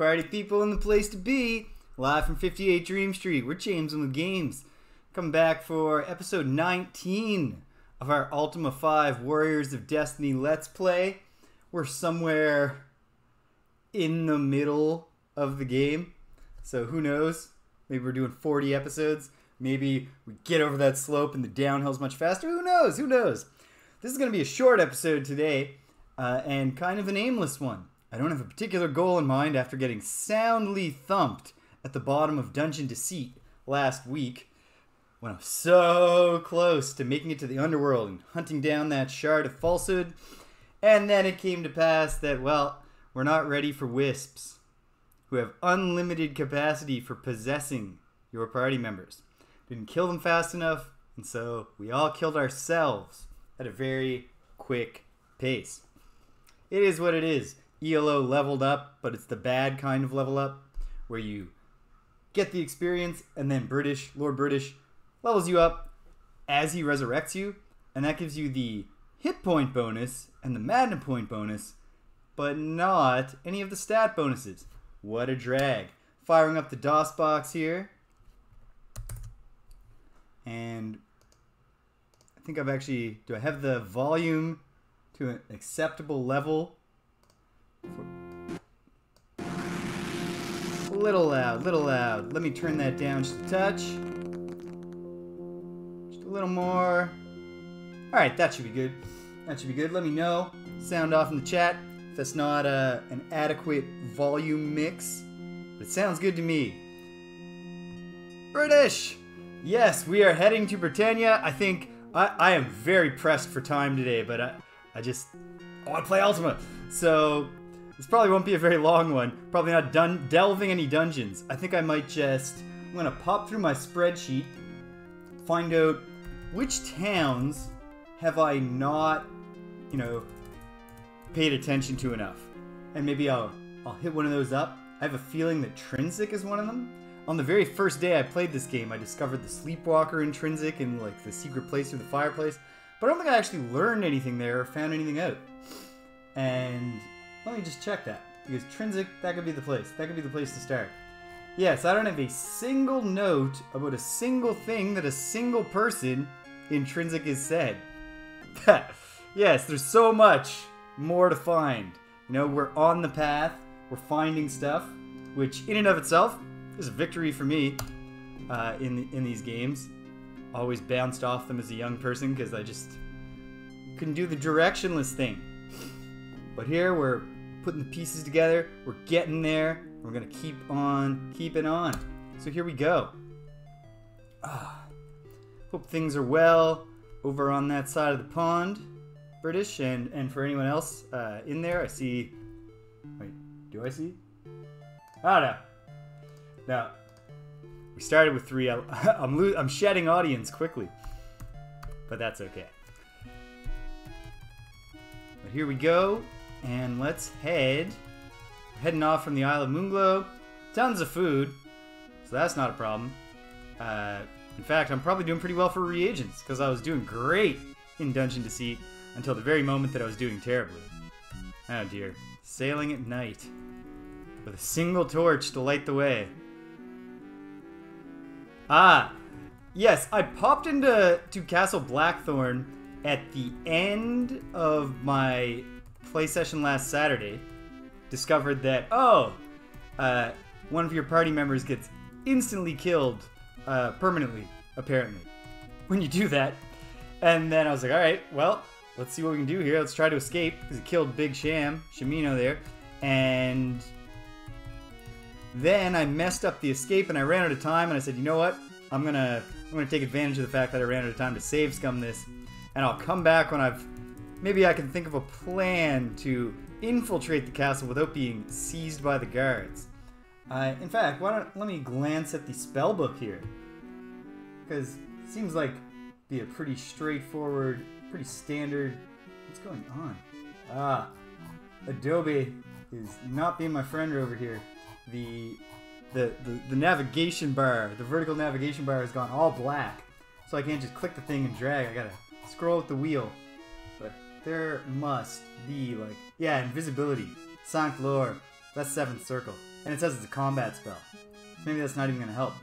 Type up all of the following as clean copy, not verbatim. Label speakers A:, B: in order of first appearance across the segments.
A: Party people in the place to be. Live from 58 Dream Street. We're James with Games. Coming back for episode 19 of our Ultima V Warriors of Destiny Let's Play. We're somewhere in the middle of the game. So who knows? Maybe we're doing 40 episodes. Maybe we get over that slope and the downhill's much faster. Who knows? Who knows? This is going to be a short episode today and kind of an aimless one. I don't have a particular goal in mind after getting soundly thumped at the bottom of Dungeon Deceit last week when I was so close to making it to the underworld and hunting down that shard of falsehood. And then it came to pass that, well, we're not ready for wisps who have unlimited capacity for possessing your party members. Didn't kill them fast enough, and so we all killed ourselves at a very quick pace. It is what it is. ELO leveled up, but it's the bad kind of level up, where you get the experience, and then Lord British, levels you up as he resurrects you, and that gives you the hit point bonus and the Madna point bonus, but not any of the stat bonuses. What a drag. Firing up the DOS box here, and I think do I have the volume to an acceptable level? Little loud. Let me turn that down just a touch. Just a little more. Alright, that should be good. Let me know. Sound off in the chat if that's not an adequate volume mix. But it sounds good to me. British! Yes, we are heading to Britannia. I think I am very pressed for time today, but I want to play Ultima. So this probably won't be a very long one. Probably not delving any dungeons. I think I might I'm going to pop through my spreadsheet, find out which towns have I not, paid attention to enough. And maybe I'll hit one of those up. I have a feeling that Trinsic is one of them. On the very first day I played this game, I discovered the Sleepwalker intrinsic and the secret place through the fireplace. But I don't think I actually learned anything there or found anything out. And let me just check that. Because Trinsic, that could be the place. That could be the place to start. Yes, I don't have a single note about a single thing that a single person in Trinsic has said. Yes, there's so much more to find. We're on the path. We're finding stuff, which in and of itself is a victory for me in these games. Always bounced off them as a young person because I just couldn't do the directionless thing. But here we're putting the pieces together. We're getting there. We're going to keep on keeping on. So here we go. Hope things are well over on that side of the pond, British. And for anyone else in there, I see... Wait, do I see? Oh, no. No. We started with 3. I'm shedding audience quickly. But that's okay. But here we go. And let's head. We're heading off from the Isle of Moonglow. Tons of food. So that's not a problem. In fact, I'm probably doing pretty well for reagents. Because I was doing great in Dungeon Deceit. Until the very moment that I was doing terribly. Oh dear. Sailing at night. With a single torch to light the way. Yes, I popped into Castle Blackthorn at the end of my play session last Saturday. Discovered that, one of your party members gets instantly killed permanently, apparently, when you do that. And then I was like, alright, well, let's see what we can do here. Let's try to escape, because he killed Big Shamino there. And then I messed up the escape and I ran out of time, and I said, you know what? I'm gonna take advantage of the fact that I ran out of time to save scum this, and I'll come back when maybe I can think of a plan to infiltrate the castle without being seized by the guards. In fact, let me glance at the spellbook here, because it seems like be a pretty straightforward, pretty standard. What's going on? Adobe is not being my friend over here. The navigation bar, the vertical navigation bar has gone all black. So I can't just click the thing and drag. I gotta scroll with the wheel. But there must be, like, yeah, invisibility. Sanct Lore. That's 7th circle. And it says it's a combat spell. So maybe that's not even going to help.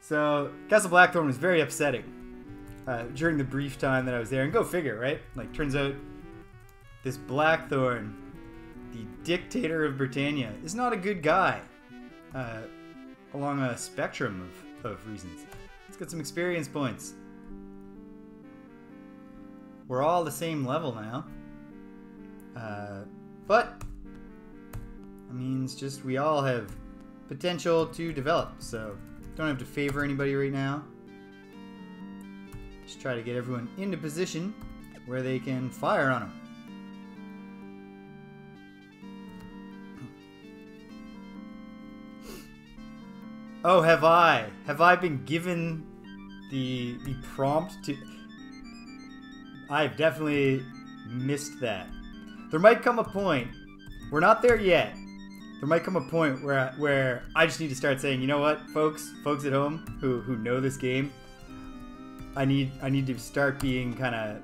A: So, Castle Blackthorn was very upsetting during the brief time that I was there. And go figure, right? Like, turns out this Blackthorn, the dictator of Britannia, is not a good guy along a spectrum of reasons. Let's get some experience points. We're all the same level now. But that means just we all have potential to develop. So don't have to favor anybody right now. Just try to get everyone into position where they can fire on them. Oh, have I? Have I been given the prompt to... I've definitely missed that. There might come a point, we're not there yet, there might come a point where I just need to start saying, you know what, folks at home who know this game, I need to start being kind of,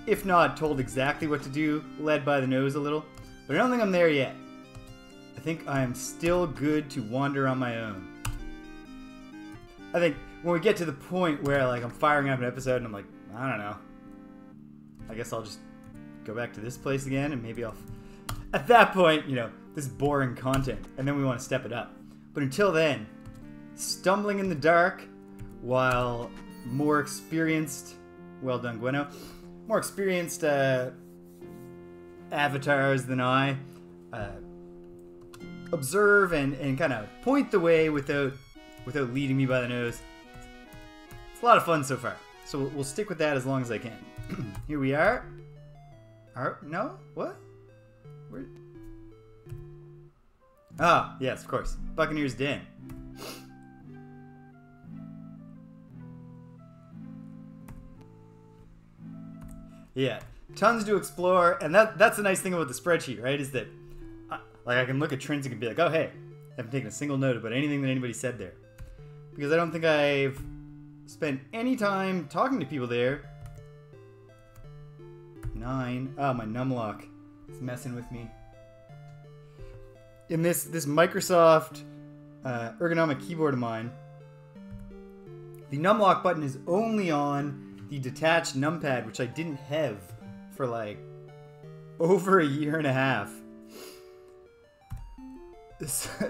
A: if not told exactly what to do, led by the nose a little. But I don't think I'm there yet. I think I am still good to wander on my own. I think when we get to the point where like I'm firing up an episode and I'm like, I don't know, I guess I'll just go back to this place again and maybe I'll... At that point, you know, this is boring content and then we want to step it up. But until then, stumbling in the dark while more experienced... Well done, Gweno. More experienced avatars than I observe and kind of point the way without leading me by the nose. It's a lot of fun so far. So we'll stick with that as long as I can. Here we are. No? What? Where? Ah, yes, of course. Buccaneer's Den. Yeah, tons to explore, and that's the nice thing about the spreadsheet, right? Is that like I can look at trends and be like, oh hey, I haven't taken a single note about anything that anybody said there, because I don't think I've spent any time talking to people there. 9. Oh, my numlock is messing with me. In this Microsoft ergonomic keyboard of mine, the numlock button is only on the detached numpad, which I didn't have for like over a year and a half.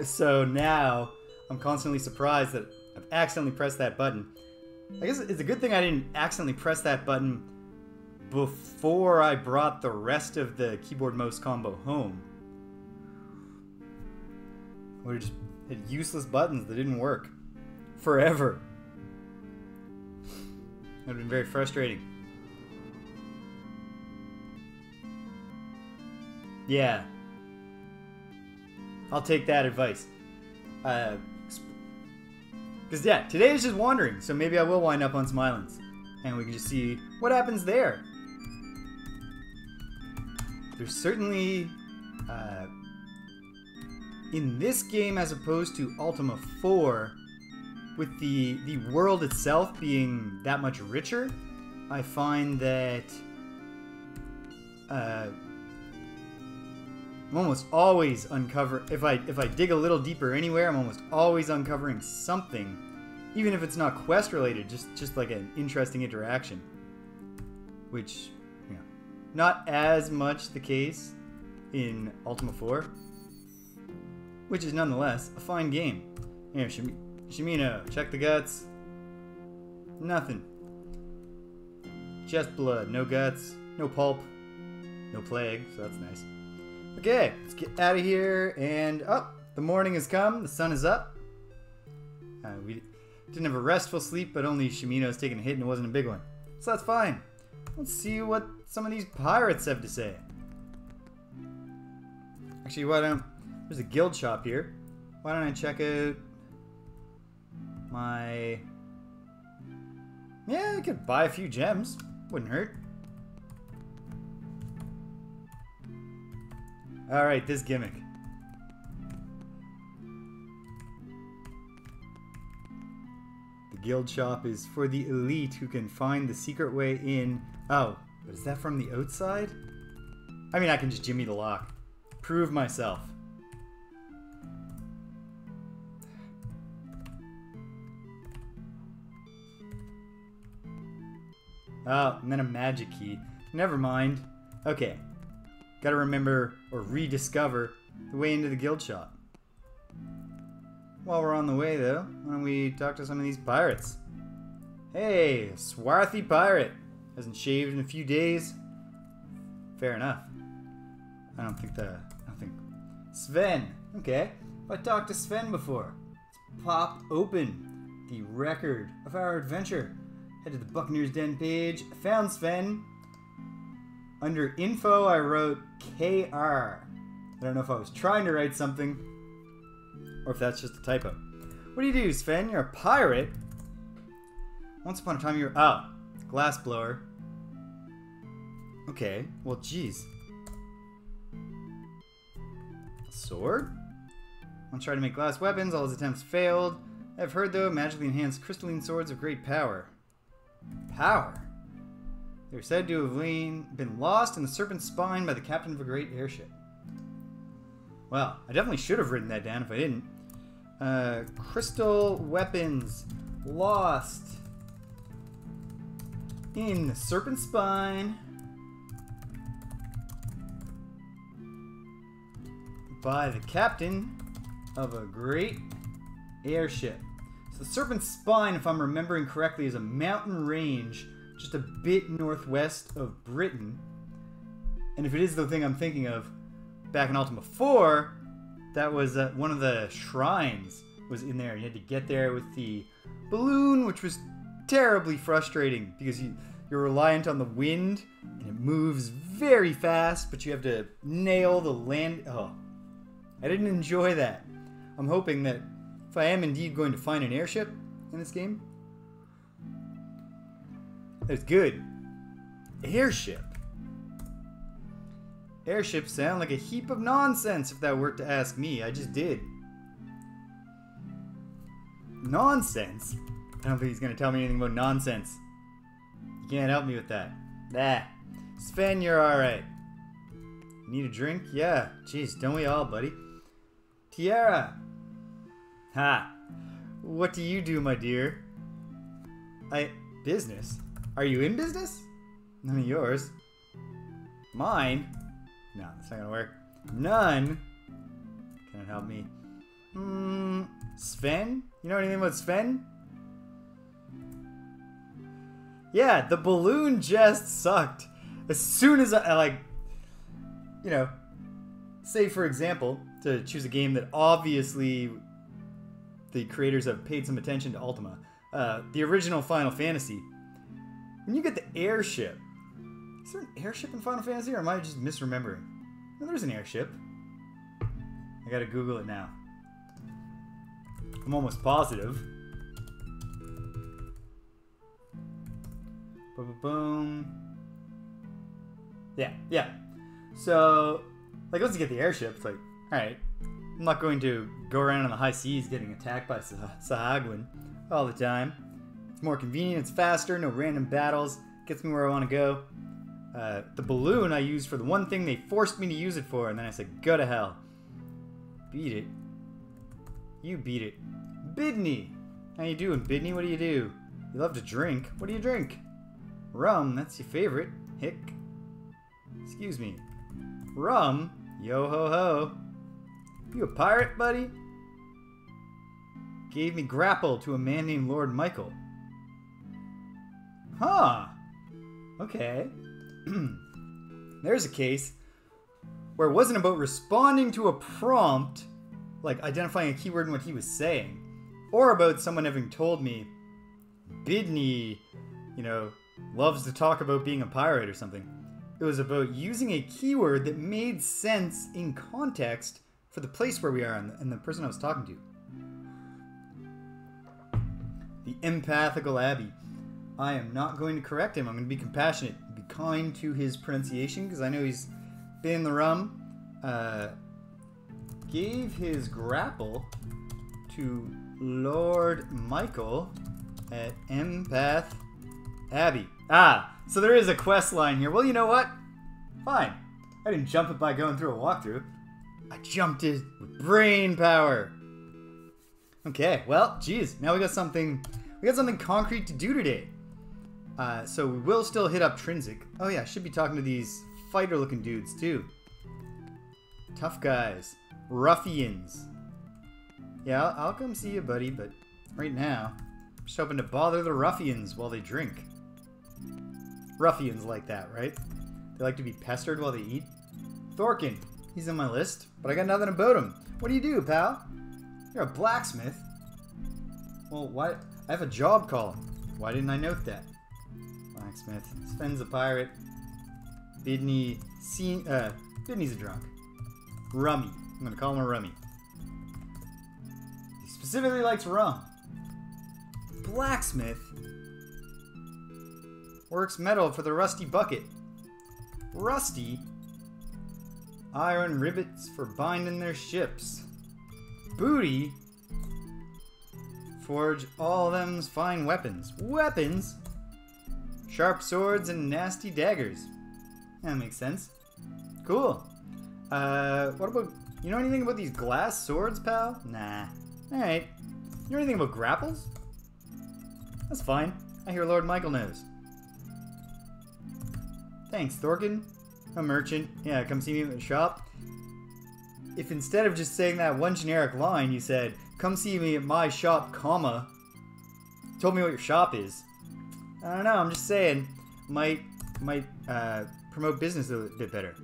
A: So now I'm constantly surprised that I've accidentally pressed that button. I guess it's a good thing I didn't accidentally press that button before I brought the rest of the keyboard mouse combo home. We just had useless buttons that didn't work forever. That would have been very frustrating. Yeah. I'll take that advice. Because, yeah, today is just wandering, so maybe I will wind up on some islands. And we can just see what happens there. There's certainly... in this game, as opposed to Ultima 4, with the world itself being that much richer, I find that I'm almost always if I dig a little deeper anywhere, I'm almost always uncovering something, even if it's not quest related, just like an interesting interaction, which, you know, not as much the case in Ultima 4, which is nonetheless a fine game. Here, Shimino, check the guts. Nothing. Just blood, no guts, no pulp, no plague, so that's nice. Okay, let's get out of here, and the morning has come, the sun is up. We didn't have a restful sleep, but only Shimino's taken a hit and it wasn't a big one. So that's fine. Let's see what some of these pirates have to say. Actually, there's a guild shop here. Why don't I check out my... Yeah, I could buy a few gems. Wouldn't hurt. Alright, this gimmick. The guild shop is for the elite who can find the secret way in... Oh, but is that from the outside? I mean, I can just jimmy the lock. Prove myself. Oh, and then a magic key. Never mind. Okay. Gotta remember or rediscover the way into the guild shop. While we're on the way, though, why don't we talk to some of these pirates? Hey, a swarthy pirate. Hasn't shaved in a few days. Fair enough. I don't think Sven. Okay. I talked to Sven before. Let's pop open the record of our adventure. Head to the Buccaneer's Den page. I found Sven. Under info, I wrote KR. I don't know if I was trying to write something or if that's just a typo. What do you do, Sven? You're a pirate? Once upon a time you were... Oh, glassblower. Okay, well, geez. A sword? Once tried to make glass weapons, all his attempts failed. I've heard, though, magically enhanced crystalline swords of great power. Power? They're said to have been lost in the Serpent's spine by the captain of a great airship. Well, I definitely should have written that down if I didn't. Crystal weapons lost in the Serpent's spine by the captain of a great airship. So the Serpent's spine, if I'm remembering correctly, is a mountain range just a bit northwest of Britain. And if it is the thing I'm thinking of, back in Ultima 4, that was one of the shrines was in there. You had to get there with the balloon, which was terribly frustrating because you're reliant on the wind and it moves very fast, but you have to nail the land. Oh, I didn't enjoy that. I'm hoping that if I am indeed going to find an airship in this game, that's good. Airship. Airships sound like a heap of nonsense if that were to ask me. I just did. Nonsense? I don't think he's going to tell me anything about nonsense. You can't help me with that. Nah. Sven, you're alright. Need a drink? Yeah. Jeez, don't we all, buddy? Tiara. Ha. What do you do, my dear? Business? Are you in business? None of yours. Mine? No, that's not gonna work. None? Can't help me. Sven? You know anything about Sven? Yeah, the balloon just sucked. As soon as I like, you know, say for example, to choose a game that obviously the creators have paid some attention to Ultima, the original Final Fantasy. When you get the airship, is there an airship in Final Fantasy, or am I just misremembering? No, there's an airship. I gotta Google it now. I'm almost positive. Boom, boom. Yeah. So, like, once you get the airship, it's like, alright, I'm not going to go around on the high seas getting attacked by Sahagwin all the time. It's more convenient, it's faster, no random battles, gets me where I want to go. The balloon I used for the one thing they forced me to use it for, and then I said, go to hell. Beat it. You beat it. Bidney! How you doing, Bidney? What do? You love to drink. What do you drink? Rum, that's your favorite. Hick. Excuse me. Rum? Yo ho ho. You a pirate, buddy? Gave me grapple to a man named Lord Michael. Huh. Okay. There's a case where it wasn't about responding to a prompt, like identifying a keyword in what he was saying, or about someone having told me, Bidney, you know, loves to talk about being a pirate or something. It was about using a keyword that made sense in context for the place where we are and the person I was talking to. The empathical Abbey. I am not going to correct him. I'm going to be compassionate, be kind to his pronunciation, because I know he's been in the rum. Gave his grapple to Lord Michael at Empath Abbey. Ah, so there is a quest line here. Well, you know what? Fine. I didn't jump it by going through a walkthrough. I jumped it with brain power. Okay, well, geez, now we got something concrete to do today. So we will still hit up Trinsic. Oh yeah, I should be talking to these fighter-looking dudes too. Tough guys, ruffians. Yeah, I'll come see you, buddy, but right now, I'm just hoping to bother the ruffians while they drink. Ruffians like that, right? They like to be pestered while they eat. Thorkin, he's on my list, but I got nothing about him. What do you do, pal? You're a blacksmith. Well, why? I have a job call. Why didn't I note that? Blacksmith. Sven's a pirate. Bidney's a drunk. Rummy. I'm gonna call him a rummy. He specifically likes rum. Blacksmith works metal for the rusty bucket. Rusty? Iron rivets for binding their ships. Booty? Forge all them's fine weapons. Weapons? Sharp swords and nasty daggers. That makes sense. Cool. What about... You know anything about these glass swords, pal? Nah. Alright. You know anything about grapples? That's fine. I hear Lord Michael knows. Thanks, Thorkin. A merchant. Yeah, come see me at the shop. If instead of just saying that one generic line, you said, come see me at my shop, comma, told me what your shop is. I don't know, I'm just saying, might promote business a bit better.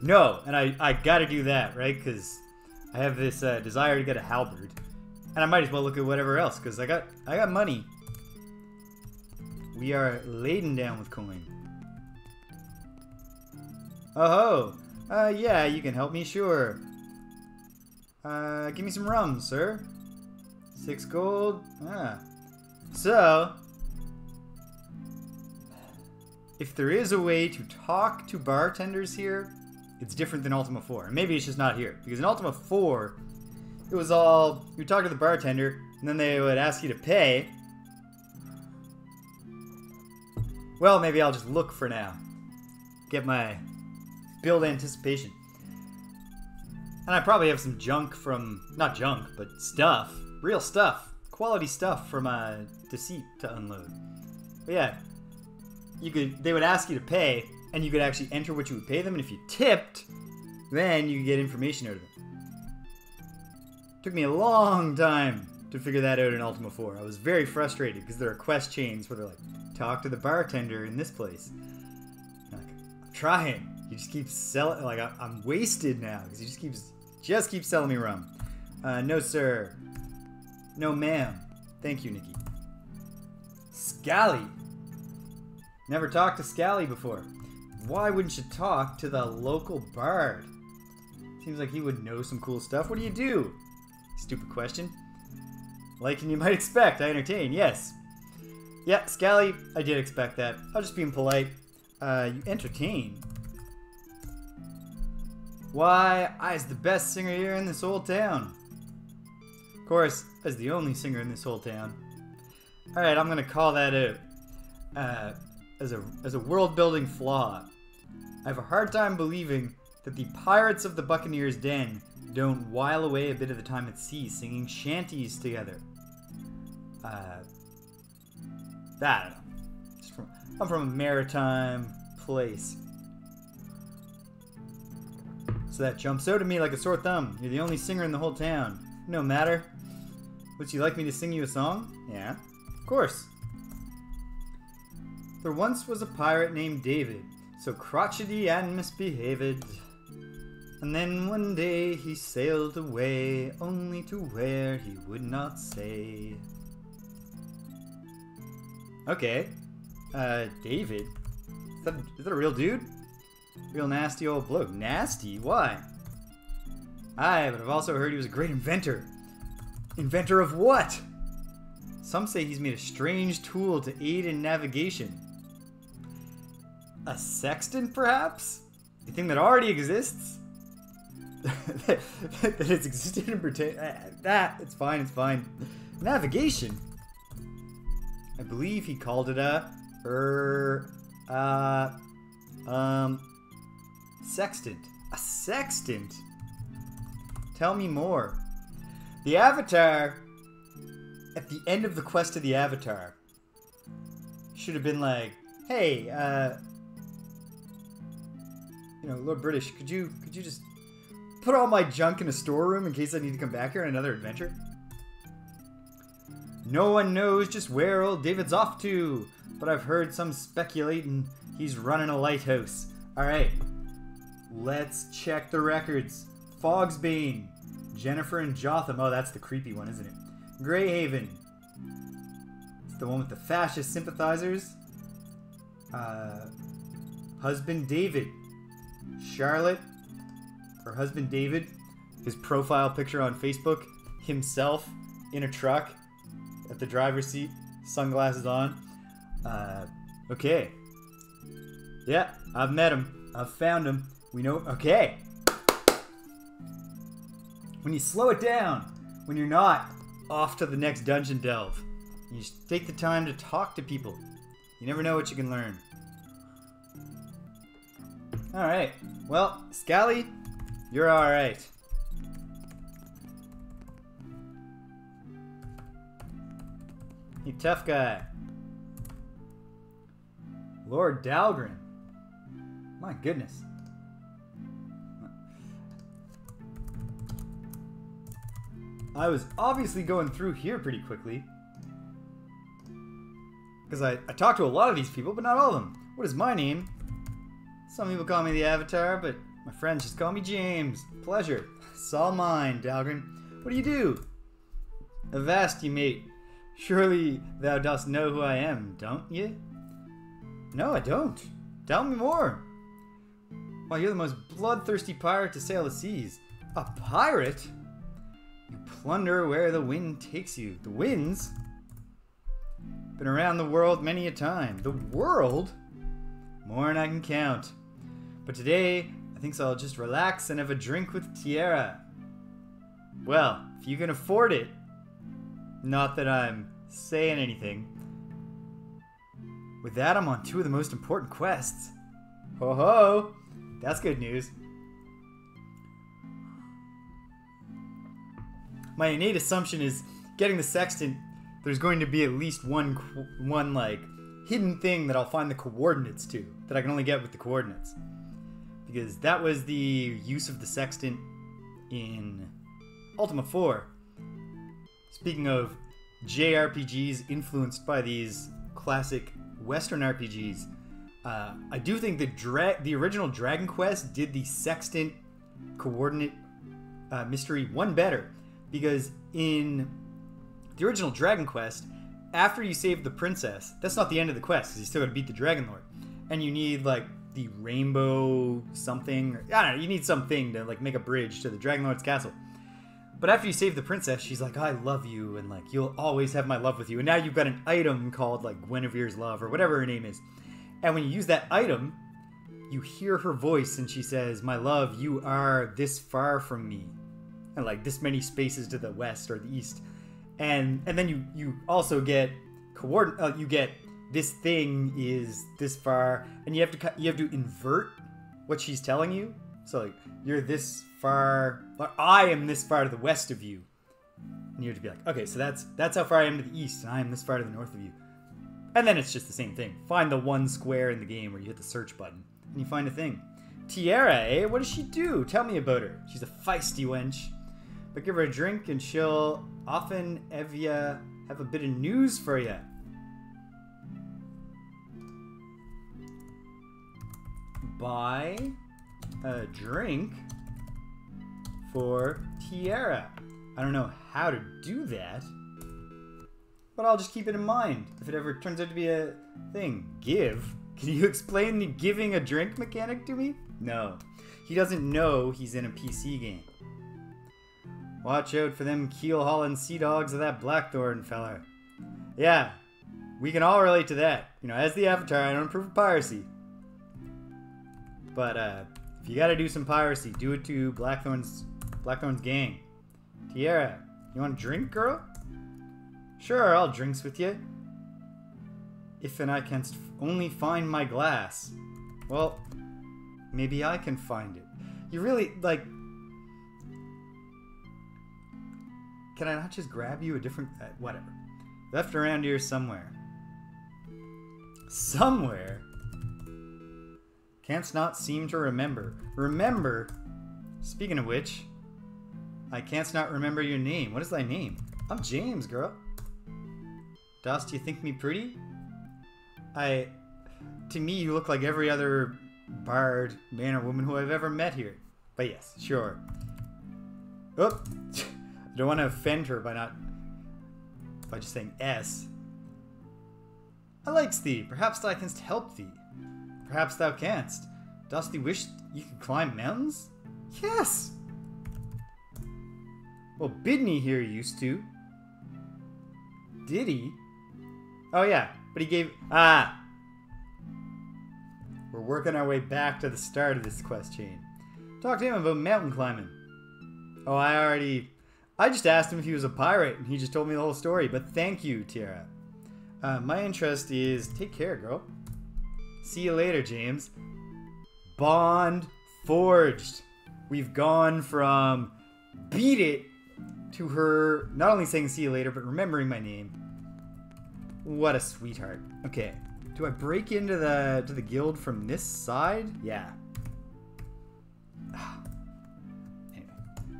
A: No, and I gotta do that, right? Because I have this desire to get a halberd. And I might as well look at whatever else, because I got money. We are laden down with coin. Oh ho! Yeah, you can help me, sure. Give me some rum, sir. 6 gold. So, if there is a way to talk to bartenders here, it's different than Ultima 4. Maybe it's just not here. Because in Ultima 4, it was all, you would talk to the bartender, and then they would ask you to pay. Well, maybe I'll just look for now. Get my build anticipation. And I probably have some junk from, not junk, but stuff. Real stuff. Quality stuff from Deceit to unload. But yeah, they would ask you to pay, and you could actually enter what you would pay them, and if you tipped, then you could get information out of them. Took me a long time to figure that out in Ultima 4. I was very frustrated because there are quest chains where they're like, talk to the bartender in this place. I'm like, I'm trying. He just keeps selling, like I'm wasted now because he just keeps selling me rum. No sir. No ma'am. Thank you, Nikki. Scally. Never talked to Scally before. Why wouldn't you talk to the local bard? Seems like he would know some cool stuff. What do you do? Stupid question. Like and you might expect, I entertain, yes. Yeah, Scally, I did expect that. I was just being polite. You entertain? Why, I's the best singer here in this whole town. Of course, as the only singer in this whole town. Alright, I'm gonna call that out. As a world-building flaw. I have a hard time believing that the pirates of the Buccaneer's Den don't while away a bit of the time at sea singing shanties together. I don't know. I'm from a maritime place. So that jumps out at me like a sore thumb. You're the only singer in the whole town. No matter. Would you like me to sing you a song? Yeah, of course. There once was a pirate named David, so crotchety and misbehaved. And then one day he sailed away, only to where he would not say. Okay. David? Is that a real dude? Real nasty old bloke. Nasty? Why? Aye, but I've also heard he was a great inventor. Inventor of what? Some say he's made a strange tool to aid in navigation. A sextant, perhaps? A thing that already exists? that it's existed in Britannia. It's fine, it's fine. Navigation? I believe he called it a... sextant. A sextant? Tell me more. The Avatar, at the end of the quest of the Avatar, should have been like, hey, you know, Lord British, could you just put all my junk in a storeroom in case I need to come back here on another adventure? No one knows just where old David's off to, but I've heard some speculating he's running a lighthouse. Alright, let's check the records. Fogsbane, Jennifer and Jotham. Oh, that's the creepy one, isn't it? Greyhaven. It's the one with the fascist sympathizers. Husband David. Charlotte. Her husband David. His profile picture on Facebook. Himself in a truck at the driver's seat. Sunglasses on. Okay. Yeah, I've met him. I've found him. We know. Okay. When you slow it down, when you're not off to the next dungeon delve, you just take the time to talk to people. You never know what you can learn. Alright. Well, Scally, you're alright. You tough guy. Lord Dahlgren. My goodness. I was obviously going through here pretty quickly. Because I talked to a lot of these people, but not all of them. What is my name? Some people call me the Avatar, but my friends just call me James. Pleasure. It's all mine, Dahlgren. What do you do? Avast ye, mate. Surely thou dost know who I am, don't ye? No, I don't. Tell me more. Why, you're the most bloodthirsty pirate to sail the seas. A pirate? You plunder where the wind takes you. The winds? Been around the world many a time. The world? More than I can count. But today, I think so I'll just relax and have a drink with Tierra. Well, if you can afford it. Not that I'm saying anything. With that, I'm on 2 of the most important quests. Ho ho! That's good news. My innate assumption is getting the sextant, there's going to be at least one like hidden thing that I'll find the coordinates to, that I can only get with the coordinates. Because that was the use of the sextant in Ultima 4. Speaking of JRPGs influenced by these classic Western RPGs, I do think the original Dragon Quest did the sextant coordinate mystery one better. Because in the original Dragon Quest, after you save the princess, that's not the end of the quest, because you still gotta beat the Dragon Lord. And you need, like, the rainbow something, I don't know, you need something to, like, make a bridge to the Dragon Lord's castle. But after you save the princess, she's like, I love you, and, like, you'll always have my love with you. And now you've got an item called, like, Guinevere's Love, or whatever her name is. And when you use that item, you hear her voice, and she says, my love, you are this far from me. And like this many spaces to the west or the east, and then you also get coordinate. You get this thing is this far, and you have to invert what she's telling you. So like you're this far, or I am this far to the west of you, and you have to be like, okay, so that's how far I am to the east, and I am this far to the north of you. And then it's just the same thing. Find the one square in the game where you hit the search button, and you find a thing. Tierra, eh? What does she do? Tell me about her. She's a feisty wench. But give her a drink and she'll often have a bit of news for you. Buy a drink for Tierra. I don't know how to do that, but I'll just keep it in mind if it ever turns out to be a thing. Give? Can you explain the giving a drink mechanic to me? No. He doesn't know he's in a PC game. Watch out for them keel-hauling sea dogs of that Blackthorn fella. Yeah, we can all relate to that. You know, as the Avatar, I don't approve of piracy. But if you gotta do some piracy, do it to Blackthorn's gang. Tierra, you want a drink, girl? Sure, I'll drinks with you. If and I canst only find my glass. Well, maybe I can find it. You really, like... Can I not just grab you a different... whatever. Left around here somewhere. Somewhere? Canst not seem to remember. Remember? Speaking of which, I canst not remember your name. What is thy name? I'm James, girl. Dost you think me pretty? To me, you look like every other bard, man or woman who I've ever met here. But yes, sure. Oh, I don't want to offend her by just saying S. I likes thee. Perhaps thou canst help thee. Perhaps thou canst. Dost thee wish you could climb mountains? Yes! Well, Bidney here used to. Did he? Oh yeah, but he gave... Ah! We're working our way back to the start of this quest chain. Talk to him about mountain climbing. Oh, I just asked him if he was a pirate, and he just told me the whole story, but thank you, Tiara. My interest is... Take care, girl. See you later, James. Bond forged. We've gone from beat it to her not only saying see you later, but remembering my name. What a sweetheart. Okay. Do I break into the guild from this side? Yeah. Anyway.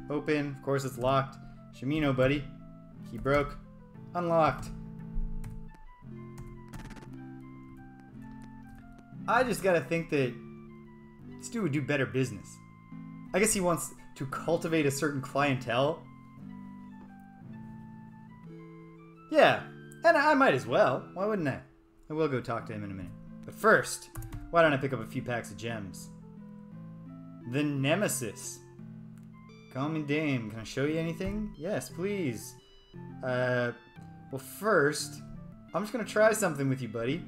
A: Open. Of course it's locked. Shimino, buddy. Key broke. Unlocked. I just gotta think that this dude would do better business. I guess he wants to cultivate a certain clientele. Yeah, and I might as well. Why wouldn't I? I will go talk to him in a minute. But first, why don't I pick up a few packs of gems? The Nemesis. Call me Dame. Can I show you anything? Yes, please. Well, first, I'm just gonna try something with you, buddy.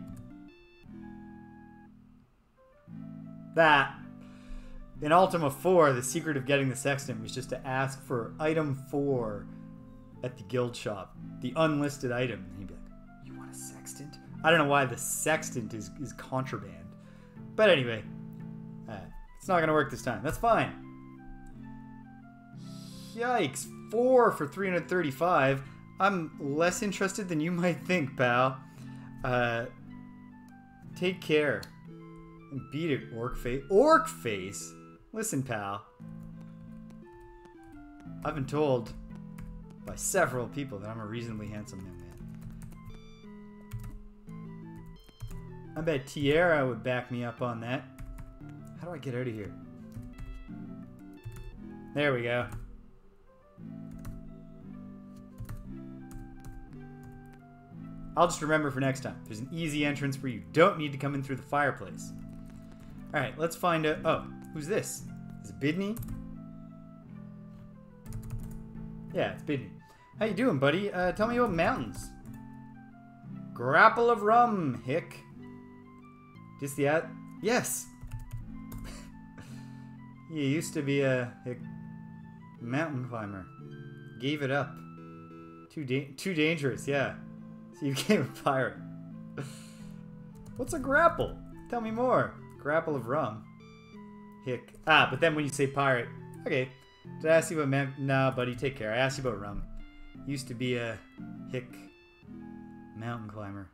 A: That. In Ultima 4, the secret of getting the sextant was just to ask for item 4 at the guild shop. The unlisted item. And he'd be like, you want a sextant? I don't know why the sextant is contraband. But anyway, it's not going to work this time. That's fine. Yikes. 4 for 335. I'm less interested than you might think, pal. Take care. And beat it, orc face. Orc face? Listen, pal. I've been told by several people that I'm a reasonably handsome young man. I bet Tiara would back me up on that. How do I get out of here? There we go. I'll just remember for next time. There's an easy entrance where you don't need to come in through the fireplace. Alright, let's find out... Oh, who's this? Is it Bidney? Yeah, it's Bidney. How you doing, buddy? Tell me about mountains. Grapple of rum, hick. Just the ad... Yes! You used to be a mountain climber. Gave it up. Too dangerous, yeah. So you became a pirate. What's a grapple? Tell me more. Grapple of rum. Hick. Ah, but then when you say pirate... Okay. Did I ask you about... Nah, buddy, take care. I asked you about rum. Used to be a hick mountain climber.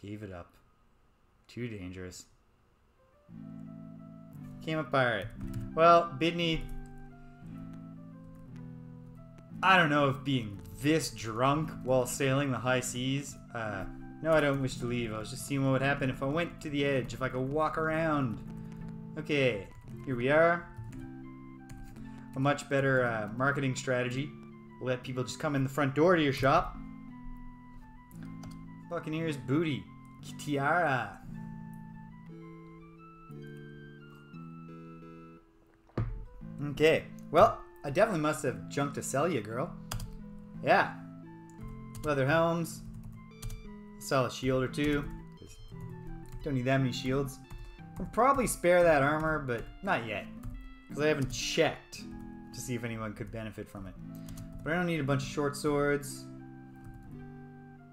A: Gave it up. Too dangerous. Became a pirate. Well, Bidney... I don't know if being this drunk while sailing the high seas... No, I don't wish to leave. I was just seeing what would happen if I went to the edge, if I could walk around. Okay, here we are. A much better marketing strategy. Let people just come in the front door to your shop. Buccaneer's booty. Tiara. Okay, well, I definitely must have junk to sell you, girl. Yeah. Leather helms. Sell a shield or two. Don't need that many shields. I'll probably spare that armor, but not yet. Because I haven't checked to see if anyone could benefit from it. But I don't need a bunch of short swords.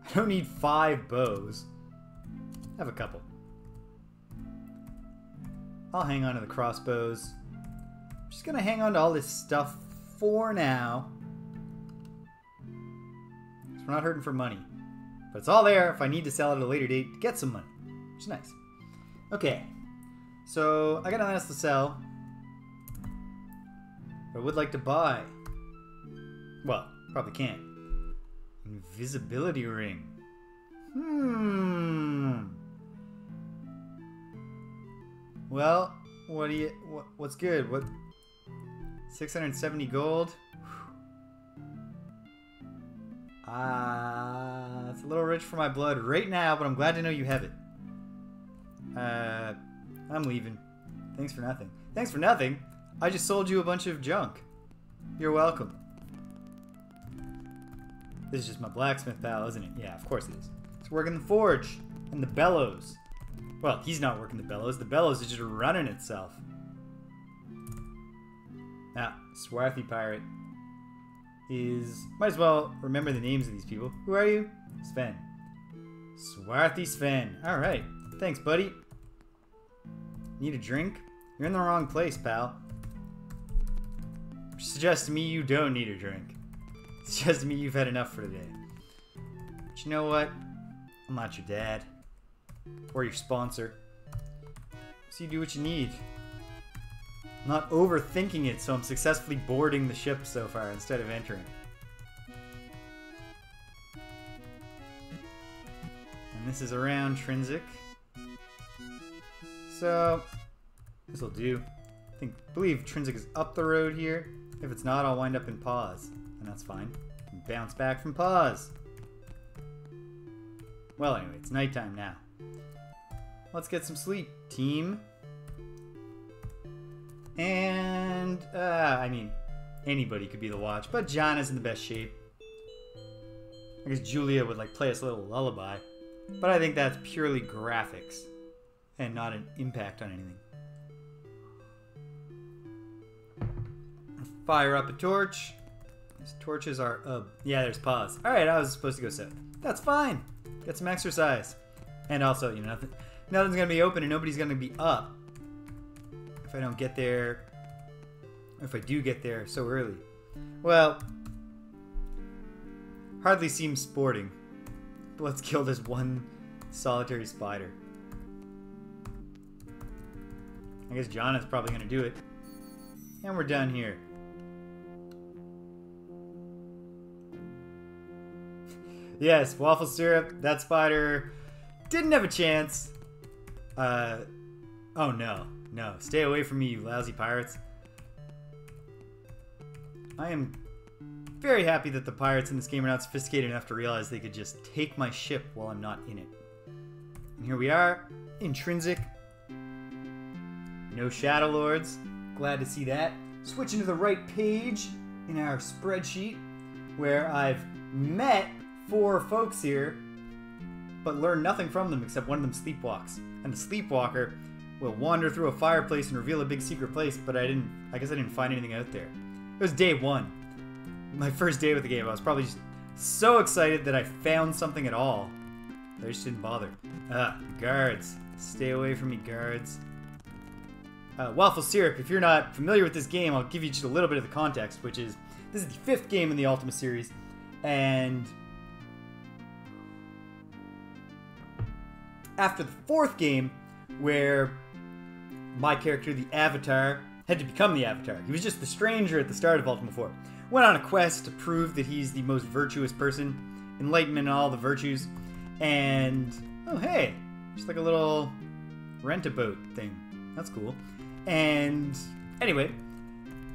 A: I don't need 5 bows. I have a couple. I'll hang on to the crossbows. Just gonna hang on to all this stuff for now. So we're not hurting for money. But it's all there if I need to sell it at a later date to get some money. Which is nice. Okay. So, I got nothing else to sell. But I would like to buy. Well, probably can't. Invisibility ring. Well, what do you... what's good? What... 670 gold? It's a little rich for my blood right now, but I'm glad to know you have it. I'm leaving. Thanks for nothing. Thanks for nothing? I just sold you a bunch of junk. You're welcome. This is just my blacksmith pal, isn't it? Yeah, of course it is. It's working the forge and the bellows. Well, he's not working the bellows. The bellows is just running itself. Now, Swarthy Pirate is... Might as well remember the names of these people. Who are you? Sven. Swarthy Sven. Alright. Thanks, buddy. Need a drink? You're in the wrong place, pal. Suggests to me you don't need a drink. Suggests to me you've had enough for today. But you know what? I'm not your dad. Or your sponsor. So you do what you need. I'm not overthinking it, so I'm successfully boarding the ship so far instead of entering. And this is around Trinsic. So, this'll do. I believe Trinsic is up the road here. If it's not, I'll wind up in pause. And that's fine. And bounce back from pause. Well, anyway, it's nighttime now. Let's get some sleep, team. And, I mean, anybody could be the watch, but John is in the best shape. I guess Julia would, like, play us a little lullaby. But I think that's purely graphics and not an impact on anything. Fire up a torch. These torches are up. Yeah, there's pause. Alright, I was supposed to go south. That's fine. Get some exercise. And also, you know, nothing's going to be open and nobody's going to be up. If I don't get there, or if I do get there so early. Well, hardly seems sporting. But let's kill this one solitary spider. I guess John is probably going to do it. And we're done here. Yes, waffle syrup. That spider didn't have a chance. Oh no. No, stay away from me, you lousy pirates. I am very happy that the pirates in this game are not sophisticated enough to realize they could just take my ship while I'm not in it. And here we are, Intrinsic. No Shadow Lords. Glad to see that. Switching to the right page in our spreadsheet, where I've met 4 folks here, but learned nothing from them except one of them sleepwalks. And the sleepwalker will wander through a fireplace and reveal a big secret place, but I guess I didn't find anything out there. It was day 1. My first day with the game. I was probably just so excited that I found something at all. I just didn't bother. Guards. Stay away from me, guards. Waffle Syrup, if you're not familiar with this game, I'll give you just a little bit of the context, which is, this is the 5th game in the Ultima series, and after the 4th game, where my character, the Avatar, had to become the Avatar. He was just the stranger at the start of Ultima 4. Went on a quest to prove that he's the most virtuous person, enlightenment and all the virtues, and, oh hey, just like a little rent-a-boat thing. That's cool. And anyway,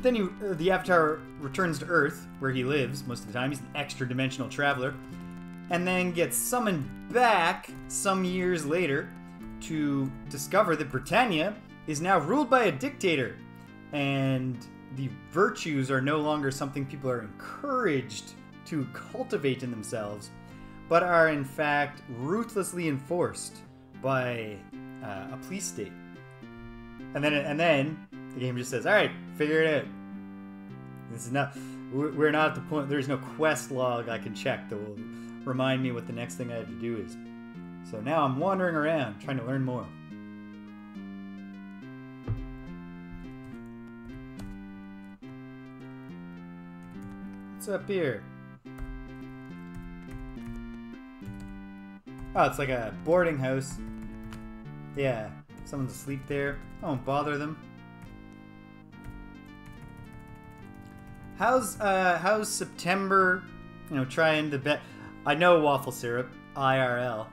A: then the Avatar returns to Earth, where he lives most of the time. He's an extra-dimensional traveler, and then gets summoned back some years later to discover that Britannia is now ruled by a dictator, and the virtues are no longer something people are encouraged to cultivate in themselves, but are in fact ruthlessly enforced by a police state. And then the game just says, "All right, figure it out." This is not. We're not at the point. There's no quest log I can check that will remind me what the next thing I have to do is. So now I'm wandering around trying to learn more. What's up here? Oh, it's like a boarding house. Yeah, someone's asleep there. I won't bother them. How's September? You know, trying the best. I know waffle syrup, IRL.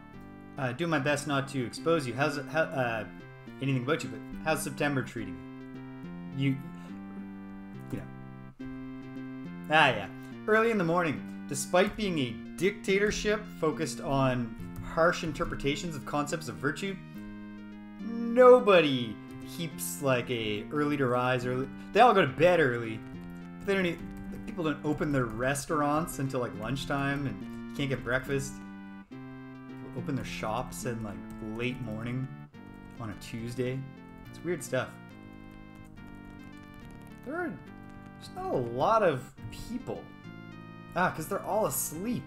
A: Do my best not to expose you. How's anything about you? But how's September treating you? You know. Yeah. Early in the morning, despite being a dictatorship focused on harsh interpretations of concepts of virtue, nobody keeps like a early to rise early. They all go to bed early. They don't need, like, people don't open their restaurants until like lunchtime, and you can't get breakfast. People open their shops in like late morning on a Tuesday. It's weird stuff. There's not a lot of people. Because they're all asleep.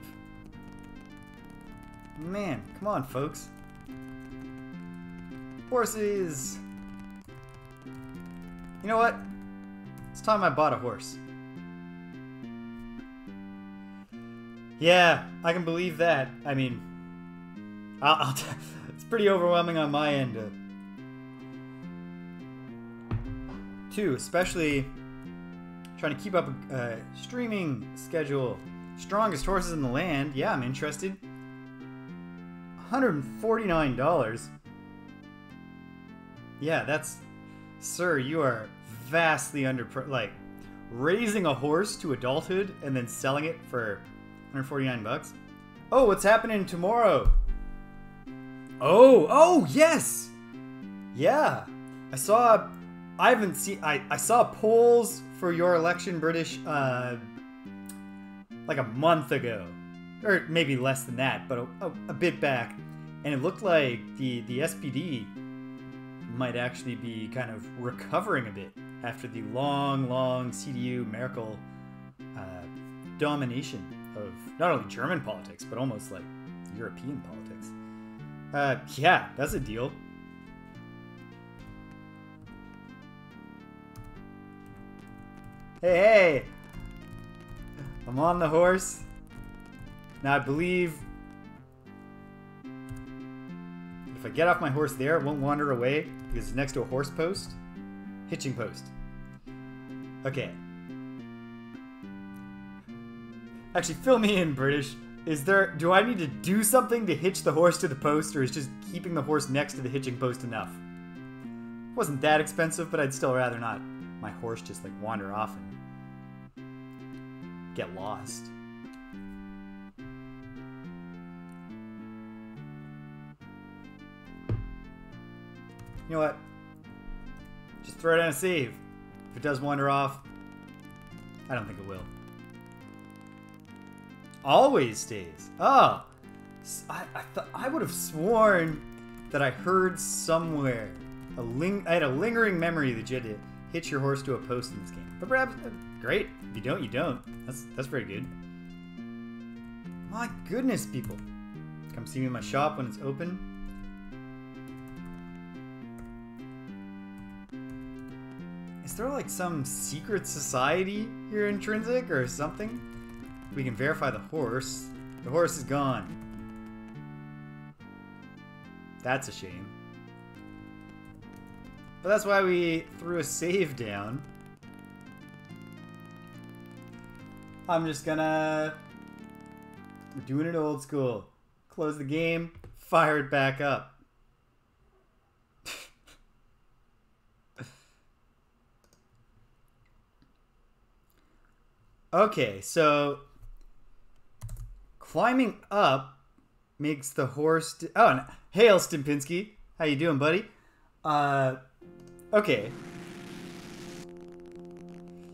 A: Man, come on, folks. Horses. You know what? It's time I bought a horse. Yeah, I can believe that. I mean, it's pretty overwhelming on my end, too, especially trying to keep up a streaming schedule. Strongest horses in the land. Yeah, I'm interested. $149. Yeah, that's... Sir, you are vastly like, raising a horse to adulthood and then selling it for 149 bucks? Oh, what's happening tomorrow? Oh, yes! Yeah. I saw polls for your election, British, like a month ago. Or maybe less than that, but a bit back. And it looked like the SPD might actually be kind of recovering a bit after the long CDU-Merkel domination of not only German politics, but almost like European politics. Yeah, that's a deal. Hey! I'm on the horse. Now I believe if I get off my horse there, it won't wander away because it's next to a horse post. Hitching post. Okay. Actually, fill me in, British. Do I need to do something to hitch the horse to the post, or is just keeping the horse next to the hitching post enough? It wasn't that expensive, but I'd still rather not my horse just like wander off and get lost. You know what? Just throw it on a save. If it does wander off, I don't think it will. Always stays. Oh, I would have sworn that I heard somewhere I had a lingering memory that you had to hitch your horse to a post in this game. But perhaps, great. If you don't, you don't. That's very good. My goodness, people. Come see me in my shop when it's open. Is there like some secret society here in Intrinsic or something? We can verify the horse. The horse is gone. That's a shame. But that's why we threw a save down. I'm just gonna... We're doing it old school. Close the game, fire it back up. Okay, so climbing up makes the horse... Oh, and hail, Stimpinski. How you doing, buddy? Okay.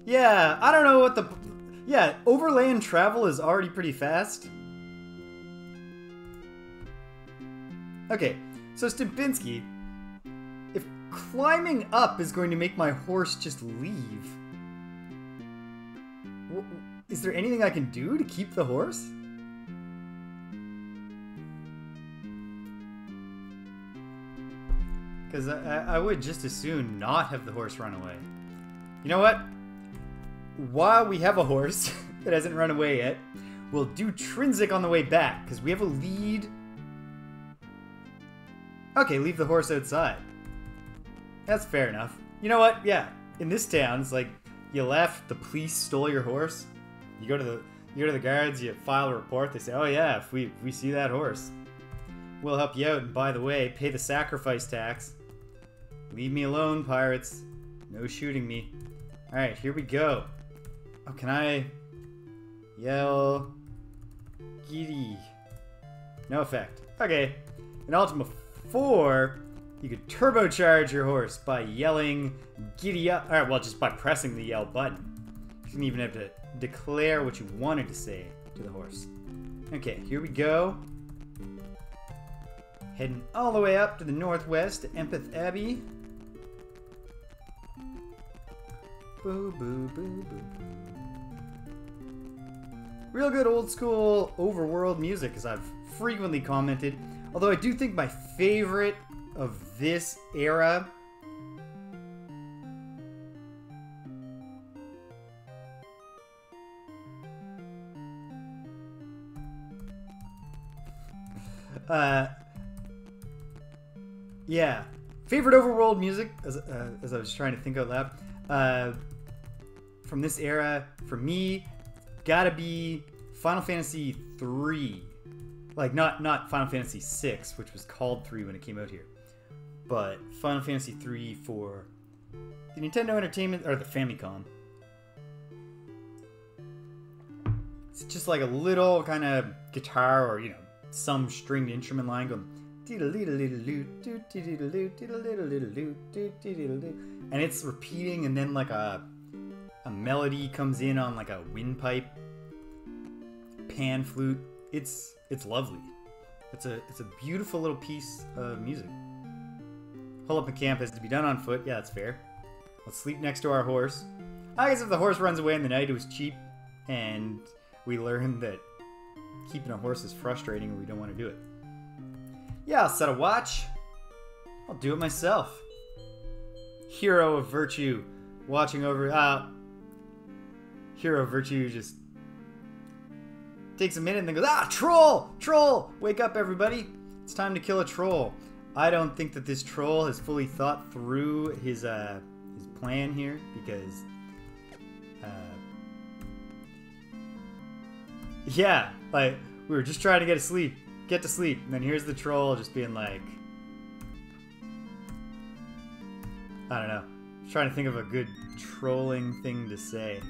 A: Yeah, I don't know what the... Yeah, overland travel is already pretty fast. Okay, so Stimpinski, if climbing up is going to make my horse just leave... Is there anything I can do to keep the horse? Because I would just as soon not have the horse run away. You know what? While we have a horse, that hasn't run away yet. We'll do Trinsic on the way back, because we have a lead. Okay, leave the horse outside. That's fair enough. You know what? Yeah, in this town, it's like you left, the police stole your horse. You go to the guards, you file a report. They say, "Oh yeah, if we see that horse, we'll help you out. And by the way, pay the sacrifice tax. Leave me alone, pirates. No shooting me." All right, here we go. Oh, can I yell giddy? No effect. Okay. In Ultima 4, you could turbocharge your horse by yelling giddy up. Alright, well, just by pressing the yell button. You didn't even have to declare what you wanted to say to the horse. Okay, here we go. Heading all the way up to the northwest to Empeth Abbey. Boo, boo, boo, boo, boo. Real good old school overworld music, as I've frequently commented. Although I do think my favorite of this era yeah, favorite overworld music, as I was trying to think out loud, from this era, for me, gotta be Final Fantasy 3. Like, not Final Fantasy 6, which was called 3 when it came out here, but Final Fantasy 3 for the Nintendo Entertainment, or the Famicom. It's just like a little kind of guitar, or, you know, some stringed instrument line going, and it's repeating, and then like a melody comes in on like a windpipe, pan flute. It's lovely. It's a beautiful little piece of music. Pull up a camp has to be done on foot. Yeah, that's fair. Let's sleep next to our horse. I guess if the horse runs away in the night, it was cheap, and we learned that keeping a horse is frustrating and we don't want to do it. Yeah, I'll set a watch. I'll do it myself. Hero of Virtue watching over... Hero of Virtue just takes a minute and then goes, troll! Troll! Wake up, everybody. It's time to kill a troll. I don't think that this troll has fully thought through his plan here, because... yeah, like, we were just trying to get to sleep. And then here's the troll just being like... I don't know. Just trying to think of a good trolling thing to say.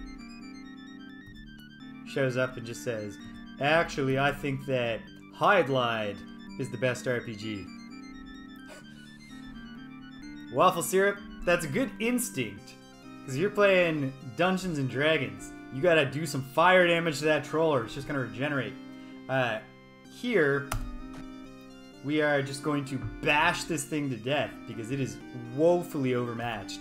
A: Shows up and just says, "Actually, I think that Hydlide is the best RPG." Waffle Syrup, that's a good instinct. Because you're playing Dungeons and Dragons. You gotta do some fire damage to that troll or it's just gonna regenerate. Here, we are just going to bash this thing to death because it is woefully overmatched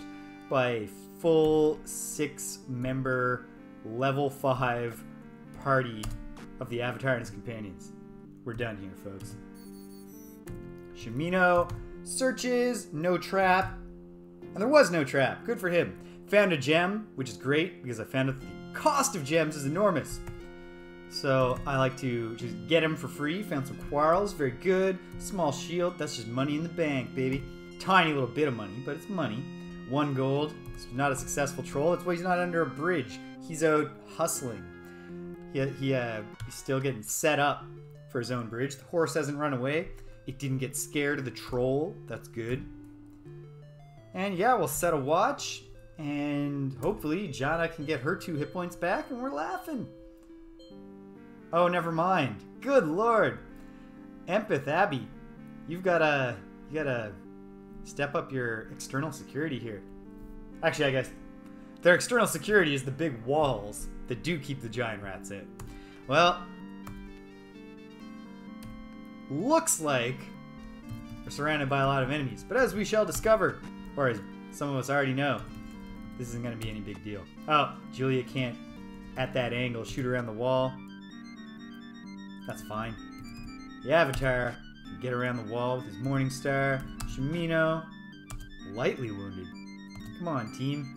A: by a full 6-member level 5 party of the Avatar and his companions. We're done here, folks. Shimino searches, no trap. And there was no trap. Good for him. Found a gem, which is great because I found out that the cost of gems is enormous. So I like to just get him for free. Found some quarrels, very good. Small shield, that's just money in the bank, baby. Tiny little bit of money, but it's money. 1 gold. It's not a successful troll. That's why he's not under a bridge. He's out hustling. He's still getting set up for his own bridge. The horse hasn't run away. It didn't get scared of the troll. That's good. And yeah, we'll set a watch. And hopefully Jana can get her 2 hit points back and we're laughing. Oh, never mind. Good lord. Empeth Abbey. You gotta step up your external security here. Actually, I guess their external security is the big walls that do keep the giant rats in. Well, looks like we're surrounded by a lot of enemies. But as we shall discover, or as some of us already know, this isn't going to be any big deal. Oh, Julia can't, at that angle, shoot around the wall. That's fine. The Avatar can get around the wall with his Morning Star. Shimino, lightly wounded. Come on, team.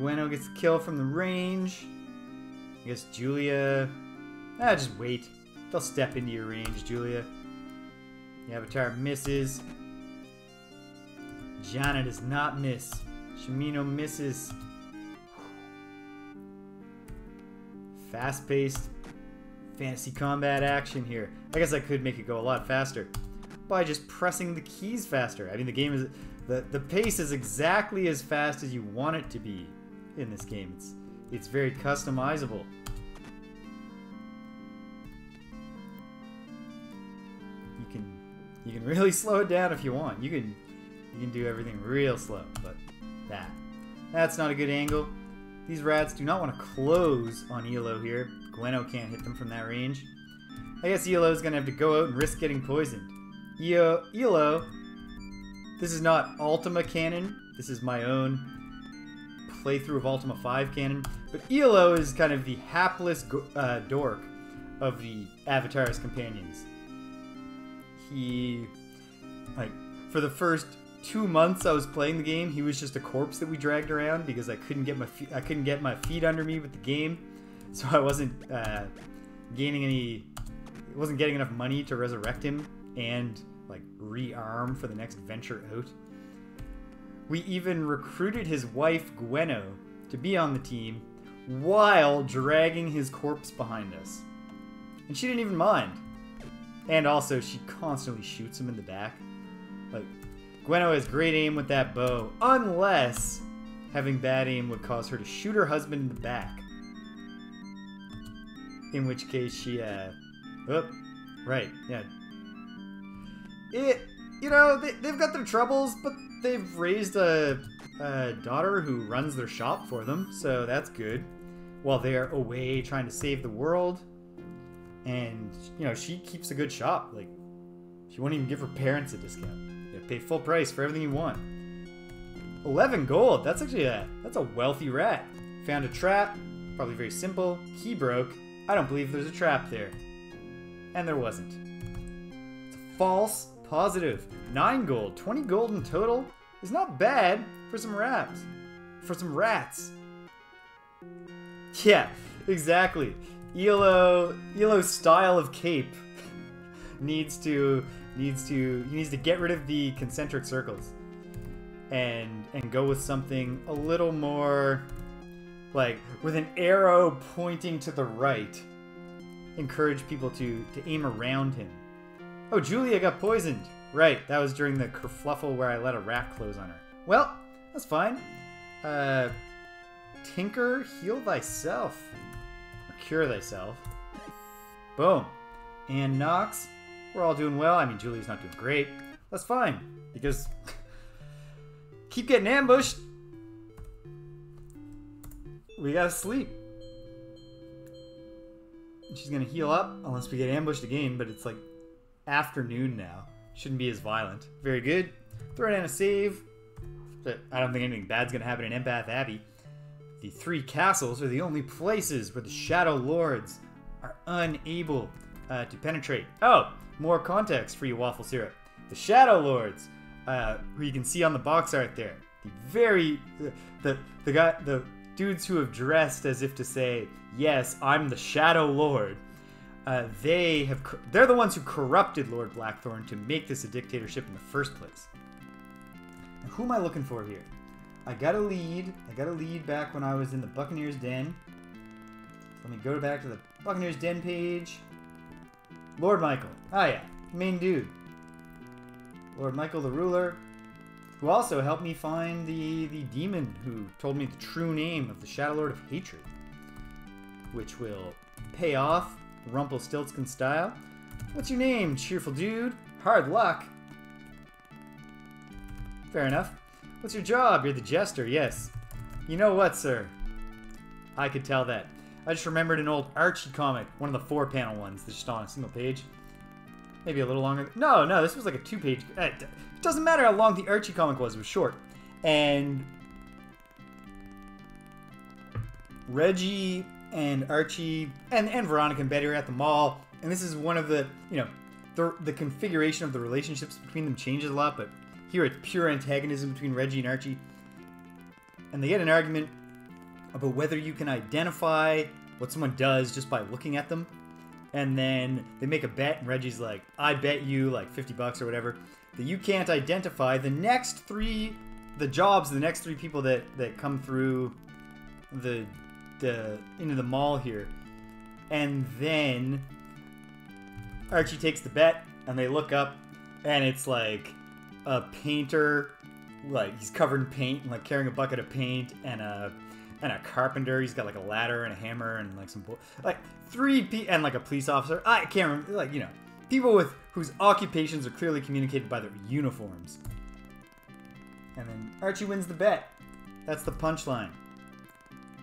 A: Gweno gets the kill from the range. I guess Julia... just wait. They'll step into your range, Julia. The Avatar misses. Janna does not miss. Shimino misses. Fast-paced fantasy combat action here. I guess I could make it go a lot faster by just pressing the keys faster. I mean, the game is... The pace is exactly as fast as you want it to be in this game. It's very customizable. You can really slow it down if you want. You can do everything real slow, but that's not a good angle. These rats do not want to close on Elo here. Gweno can't hit them from that range. I guess Elo is going to have to go out and risk getting poisoned. Elo, this is not Ultima canon. This is my own playthrough of Ultima 5 canon. But Elo is kind of the hapless dork of the Avatar's companions. He, for the first 2 months I was playing the game, he was just a corpse that we dragged around because I couldn't get my feet under me with the game, so I wasn't getting enough money to resurrect him and rearm for the next venture out. We even recruited his wife Gweno to be on the team while dragging his corpse behind us, and she didn't even mind. And also, she constantly shoots him in the back. Gweno has great aim with that bow, unless having bad aim would cause her to shoot her husband in the back. In which case she, right, yeah. They've got their troubles, but they've raised a daughter who runs their shop for them, so that's good. While they're away trying to save the world. And, she keeps a good shop. She won't even give her parents a discount. You gotta pay full price for everything you want. 11 gold. That's actually that's a wealthy rat. Found a trap. Probably very simple. Key broke. I don't believe there's a trap there. And there wasn't. It's a false positive. 9 gold. 20 gold in total is not bad for some rats. Yeah, exactly. Elo's style of cape needs to get rid of the concentric circles and go with something a little more with an arrow pointing to the right. Encourage people to aim around him. Oh, Julia got poisoned. Right, that was during the kerfluffle where I let a rat close on her. Well, that's fine. Tinker, heal thyself. Cure thyself. Boom. And Nox, we're all doing well. I mean, Julie's not doing great. That's fine, because keep getting ambushed. We gotta sleep. She's gonna heal up unless we get ambushed again, but it's afternoon now. Shouldn't be as violent. Very good. Throw down a save. But I don't think anything bad's gonna happen in Empath Abbey. The 3 castles are the only places where the Shadow Lords are unable to penetrate. Oh, more context for you, Waffle Syrup. The Shadow Lords, who you can see on the box art there. The dudes who have dressed as if to say, yes, I'm the Shadow Lord. They're the ones who corrupted Lord Blackthorn to make this a dictatorship in the first place. Now, who am I looking for here? I got a lead back when I was in the Buccaneer's Den. So let me go back to the Buccaneer's Den page. Lord Michael. Oh yeah, main dude. Lord Michael the ruler, who also helped me find the demon who told me the true name of the Shadow Lord of Hatred, which will pay off Rumpelstiltskin style. What's your name, cheerful dude? Hard luck. Fair enough. What's your job? You're the jester, yes. You know what, sir? I could tell that. I just remembered an old Archie comic, one of the 4-panel ones that's just on a single page. Maybe a little longer. No, this was like a 2-page. It doesn't matter how long the Archie comic was. It was short. And Reggie and Archie and Veronica and Betty are at the mall. And this is one of the, the configuration of the relationships between them changes a lot, but here it's pure antagonism between Reggie and Archie. And they get an argument, about whether you can identify what someone does just by looking at them. And then they make a bet, and Reggie's like, I bet you like $50 or whatever, that you can't identify the next three people that come through the into the mall here. And then Archie takes the bet, and they look up, and it's like a painter, like he's covered in paint and like carrying a bucket of paint, and a carpenter. He's got like a ladder and a hammer and like some and like a police officer. I can't remember, like, you know, people whose occupations are clearly communicated by their uniforms. And then Archie wins the bet. That's the punchline.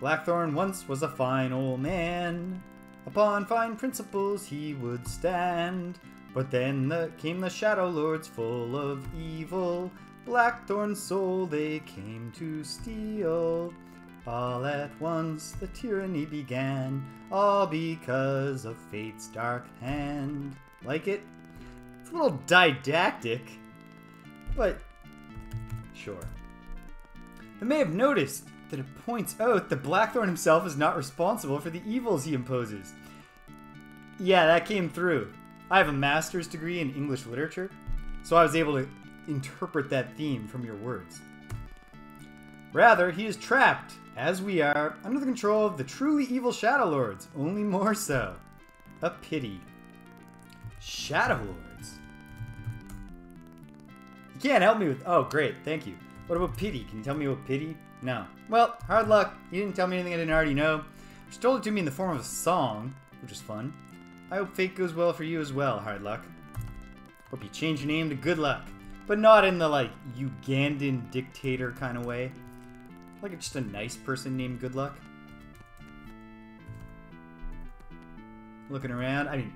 A: Blackthorn once was a fine old man. Upon fine principles he would stand. But then came the Shadow Lords full of evil. Blackthorn's soul they came to steal. All at once the tyranny began, all because of fate's dark hand. Like it? It's a little didactic, but sure. You may have noticed that it points out that Blackthorn himself is not responsible for the evils he imposes. Yeah, that came through. I have a master's degree in English literature, so I was able to interpret that theme from your words. Rather, he is trapped, as we are, under the control of the truly evil Shadow Lords, only more so. A pity. Shadow Lords? You can't help me with... Oh, great, thank you. What about pity? Can you tell me about pity? No. Well, hard luck. You didn't tell me anything I didn't already know. You just told it to me in the form of a song, which is fun. I hope fate goes well for you as well, hard luck. Hope you change your name to good luck. But not in the, like, Ugandan dictator kind of way. Like just a nice person named Good Luck. Looking around. I mean,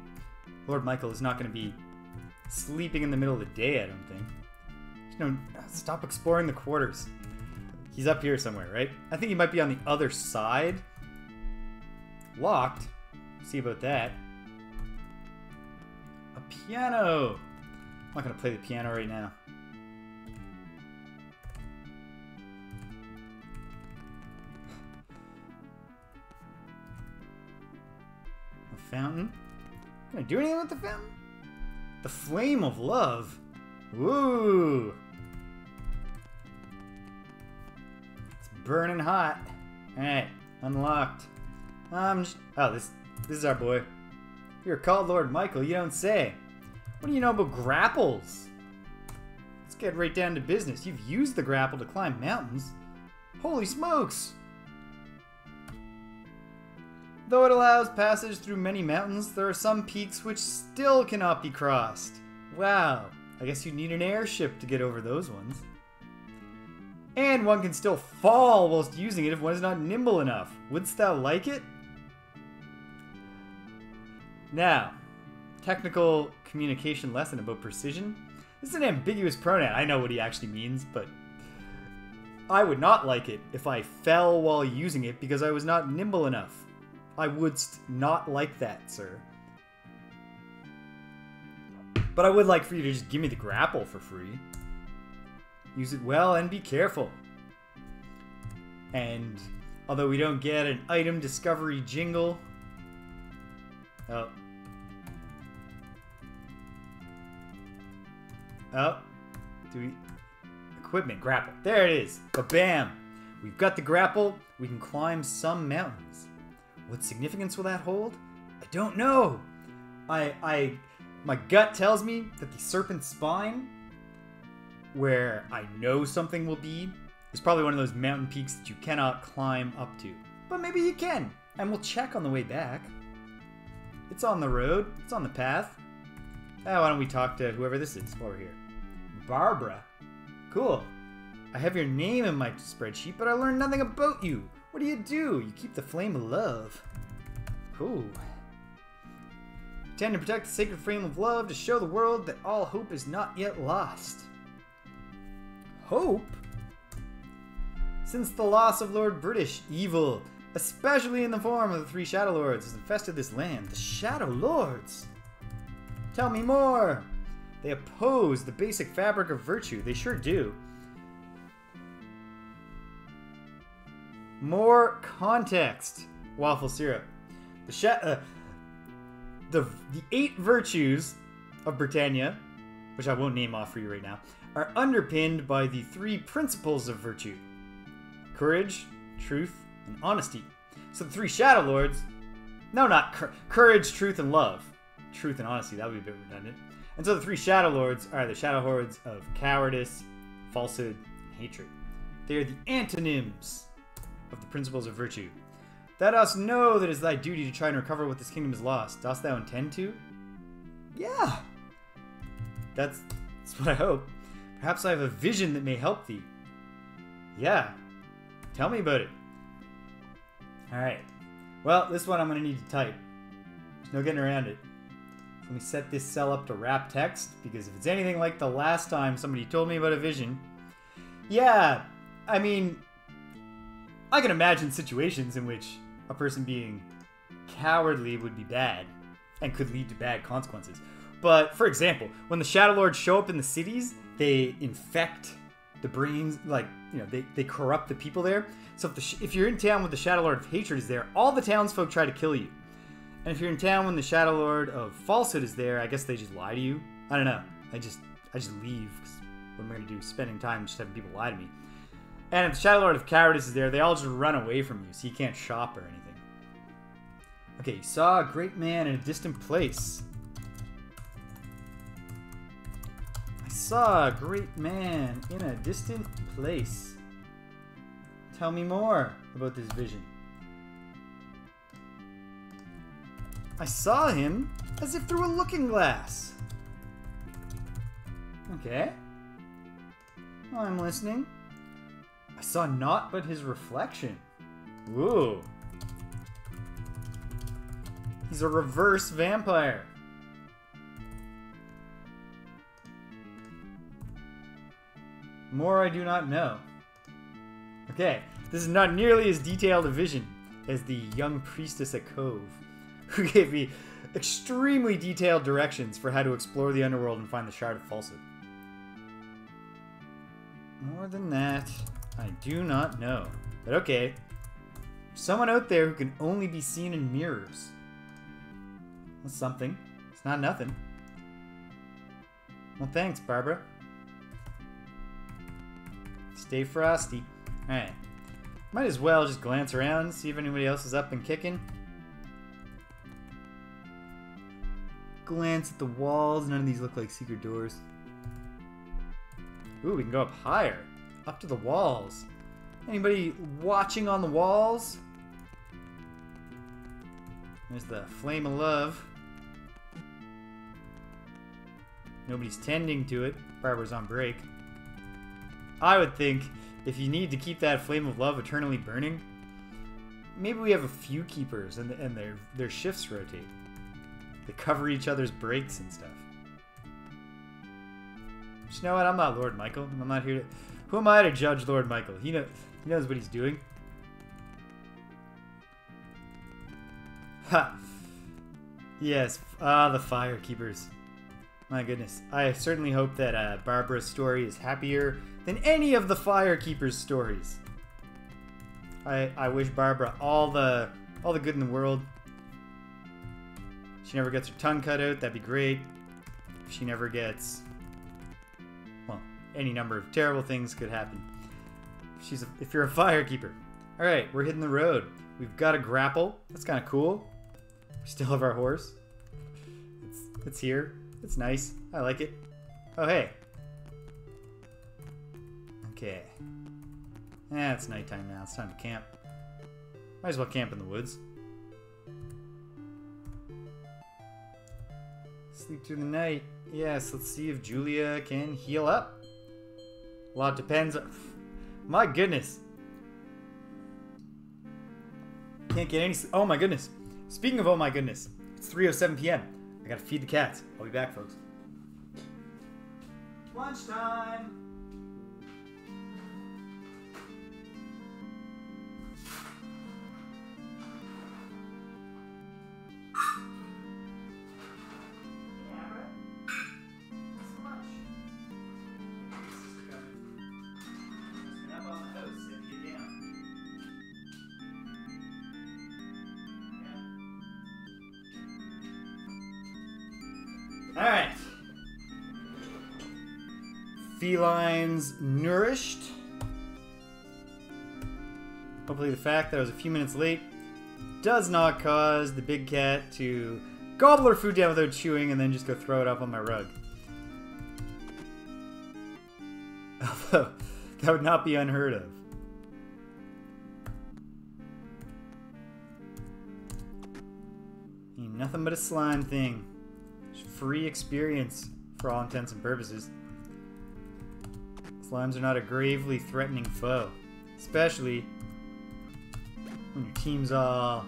A: Lord Michael is not going to be sleeping in the middle of the day, I don't think. Just no, stop exploring the quarters. He's up here somewhere, right? I think he might be on the other side. Locked. See about that. A piano. I'm not going to play the piano right now. Fountain? Can I do anything with the fountain? The flame of love. Woo! It's burning hot. Alright, unlocked. Oh, this is our boy. You're called Lord Michael, you don't say. What do you know about grapples? Let's get right down to business. You've used the grapple to climb mountains. Holy smokes! Though it allows passage through many mountains, there are some peaks which still cannot be crossed. Wow, I guess you need an airship to get over those ones. And one can still fall whilst using it if one is not nimble enough. Wouldst thou like it? Now, technical communication lesson about precision. This is an ambiguous pronoun. I know what he actually means, but I would not like it if I fell while using it because I was not nimble enough. I would not like that, sir. But I would like for you to just give me the grapple for free. Use it well and be careful. And although we don't get an item discovery jingle... Oh. Oh. Do we... Equipment, grapple. There it is. Ba-bam. We've got the grapple. We can climb some mountains. What significance will that hold? I don't know. My gut tells me that the Serpent Spine, where I know something will be, is probably one of those mountain peaks that you cannot climb up to. But maybe you can, and we'll check on the way back. It's on the road. It's on the path. Why don't we talk to whoever this is while we're here? Barbara. Cool. I have your name in my spreadsheet, but I learned nothing about you. What do? You keep the flame of love. Cool. Tend to protect the sacred flame of love to show the world that all hope is not yet lost. Hope? Since the loss of Lord British, evil, especially in the form of the three Shadow Lords, has infested this land. The Shadow Lords? Tell me more. They oppose the basic fabric of virtue. They sure do. More context. Waffle syrup. The 8 virtues of Britannia, which I won't name off for you right now, are underpinned by the 3 principles of virtue. Courage, truth, and honesty. So the 3 Shadow Lords... No, not courage, truth, and love. Truth and honesty, that would be a bit redundant. And so the 3 Shadow Lords are the Shadow Hordes of cowardice, falsehood, and hatred. They are the antonyms of the principles of virtue. Thou dost know that it is thy duty to try and recover what this kingdom has lost. Dost thou intend to? Yeah. That's what I hope. Perhaps I have a vision that may help thee. Yeah. Tell me about it. Alright. Well, this one I'm going to need to type. There's no getting around it. Let me set this cell up to wrap text, because if it's anything like the last time somebody told me about a vision... Yeah, I mean... I can imagine situations in which a person being cowardly would be bad, and could lead to bad consequences. But, for example, when the Shadow Lords show up in the cities, they infect the brains, like, you know, they corrupt the people there. So if you're in town with the Shadow Lord of Hatred is there, all the townsfolk try to kill you. And if you're in town when the Shadow Lord of Falsehood is there, I guess they just lie to you. I don't know. I just leave, because what am I going to do? Spending time just having people lie to me. And if the Shadow Lord of Cowardice is there, they all just run away from you, so you can't shop or anything. Okay, you saw a great man in a distant place. I saw a great man in a distant place. Tell me more about this vision. I saw him as if through a looking glass. Okay. Well, I'm listening. I saw naught but his reflection. Ooh. He's a reverse vampire. More I do not know. Okay, this is not nearly as detailed a vision as the young priestess at Cove, who gave me extremely detailed directions for how to explore the underworld and find the Shard of Falsehood. More than that, I do not know. But okay, someone out there who can only be seen in mirrors. That's something. It's not nothing. Well, thanks, Barbara. Stay frosty. Alright. Might as well just glance around, see if anybody else is up and kicking. Glance at the walls. None of these look like secret doors. Ooh, we can go up higher. Up to the walls. Anybody watching on the walls? There's the flame of love. Nobody's tending to it. Barbara's on break. I would think if you need to keep that flame of love eternally burning, maybe we have a few keepers and their shifts rotate. They cover each other's breaks and stuff. But you know what? I'm not Lord Michael. I'm not here to... Who am I to judge Lord Michael? He knows what he's doing. Ha! Yes. Ah, the fire keepers. My goodness. I certainly hope that Barbara's story is happier than any of the Firekeeper's stories. I wish Barbara all the good in the world. She never gets her tongue cut out, that'd be great. If she never gets... Well, any number of terrible things could happen. If you're a Firekeeper. Alright, we're hitting the road. We've got a grapple. That's kind of cool. We still have our horse. It's here. It's nice. I like it. Oh, hey. Okay. It's nighttime now. It's time to camp. Might as well camp in the woods. Sleep through the night. Yes, let's see if Julia can heal up. A lot depends on... My goodness. Can't get any... Oh my goodness. Speaking of oh my goodness. It's 3:07 p.m. I gotta feed the cats. I'll be back, folks. Lunchtime! Alright. Felines nourished. Hopefully the fact that I was a few minutes late does not cause the big cat to gobble her food down without chewing and then just go throw it up on my rug. Although, that would not be unheard of. Ain't nothing but a slime thing. It's free experience for all intents and purposes. Slimes are not a gravely threatening foe. Especially when your team's all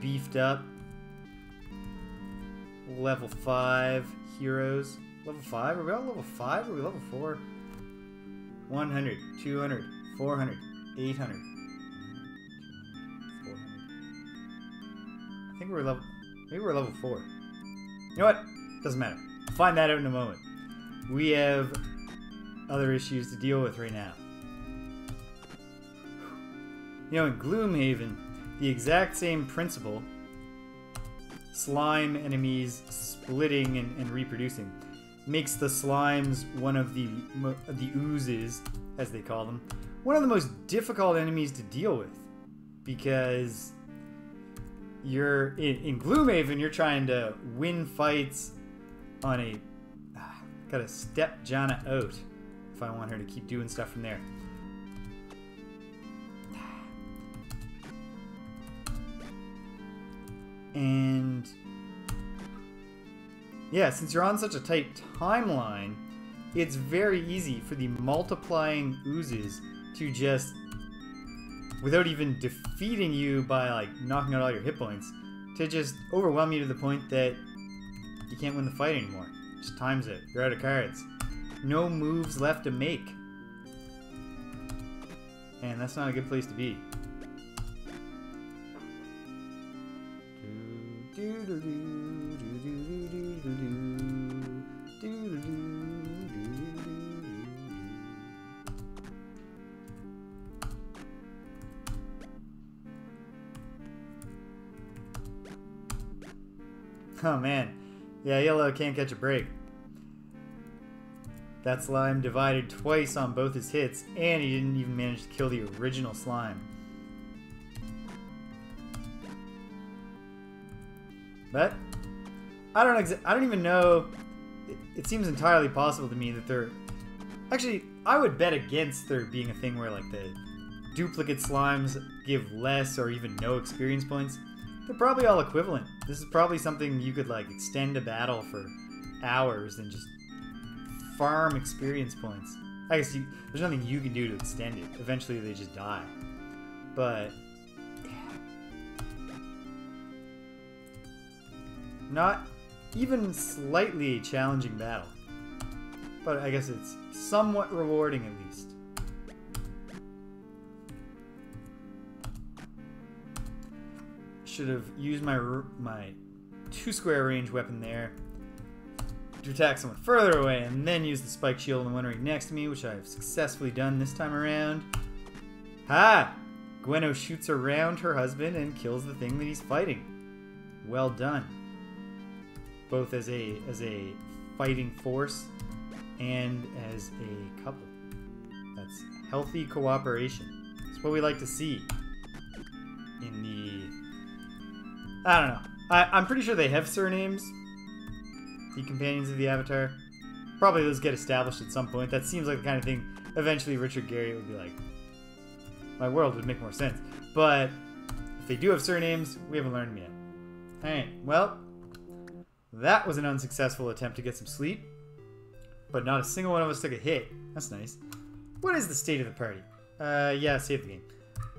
A: beefed up. Level 5 heroes. Level 5? Are we all level 5 or are we level 4? 100, 200, 400, 800. 400. I think we're level... Maybe we're level 4. You know what? Doesn't matter. We'll find that out in a moment. We have other issues to deal with right now. You know, in Gloomhaven, the exact same principle, slime enemies splitting and reproducing, makes the slimes one of the oozes, as they call them, one of the most difficult enemies to deal with. Because you're in Gloomhaven, you're trying to win fights on a... gotta step Jana out if I want her to keep doing stuff from there. And yeah, since you're on such a tight timeline, it's very easy for the multiplying oozes to just, without even defeating you by like knocking out all your hit points, to just overwhelm you to the point that you can't win the fight anymore. Just times it. You're out of cards. No moves left to make. And that's not a good place to be. Oh man, yeah, yellow can't catch a break. That slime divided twice on both his hits, and he didn't even manage to kill the original slime. But I don't even know. It seems entirely possible to me that they're... Actually, I would bet against there being a thing where like the duplicate slimes give less or even no experience points. They're probably all equivalent. This is probably something you could like extend a battle for hours and just farm experience points. I guess there's nothing you can do to extend it. Eventually they just die. But not even slightly a challenging battle. But I guess it's somewhat rewarding at least. Should have used my 2-square range weapon there to attack someone further away and then use the spike shield on the one right next to me, which I've successfully done this time around. Ha! Gwenno shoots around her husband and kills the thing that he's fighting. Well done. Both as a fighting force and as a couple. That's healthy cooperation. That's what we like to see in the... I don't know. I'm pretty sure they have surnames. The companions of the Avatar. Probably those get established at some point. That seems like the kind of thing eventually Richard Garriott would be like, my world would make more sense. But if they do have surnames, we haven't learned them yet. Alright, well, that was an unsuccessful attempt to get some sleep. But not a single one of us took a hit. That's nice. What is the state of the party? Yeah, save the game.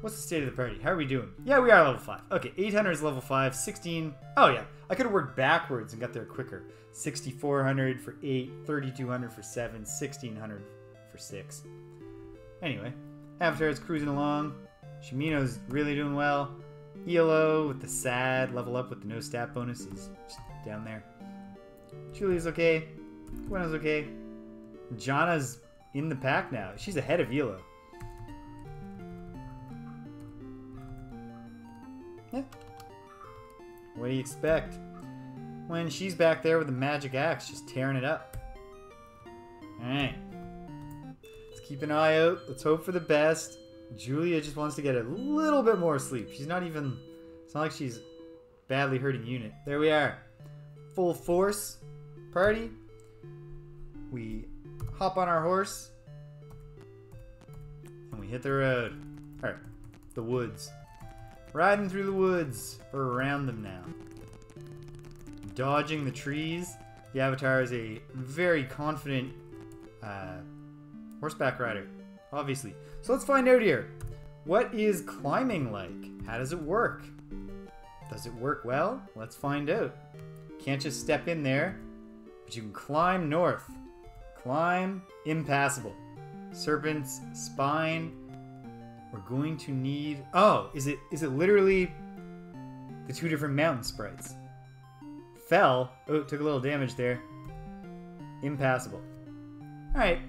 A: What's the state of the party? How are we doing? Yeah, we are level 5. Okay, 800 is level 5. 16... Oh, yeah. I could have worked backwards and got there quicker. 6,400 for 8. 3,200 for 7. 1,600 for 6. Anyway, Avatar is cruising along. Shimino's really doing well. ELO with the sad level up with the no stat bonus is just down there. Julia's okay. Gwenno's okay. Jana's in the pack now. She's ahead of ELO. Yeah. What do you expect? when she's back there with the magic axe just tearing it up. Alright. Let's keep an eye out. Let's hope for the best. Julia just wants to get a little bit more sleep. She's not even... It's not like she's badly hurting unit. There we are. Full force party. We hop on our horse. And we hit the road. Or, the woods. Riding through the woods. Or around them now. Dodging the trees. The Avatar is a very confident horseback rider. Obviously. So let's find out here. What is climbing like? How does it work? Does it work well? Let's find out. Can't just step in there. But you can climb north. Climb impassable. Serpent's spine. We're going to need... Oh, is it literally the two different mountain sprites? Fell. Oh, took a little damage there. Impassable. Alright.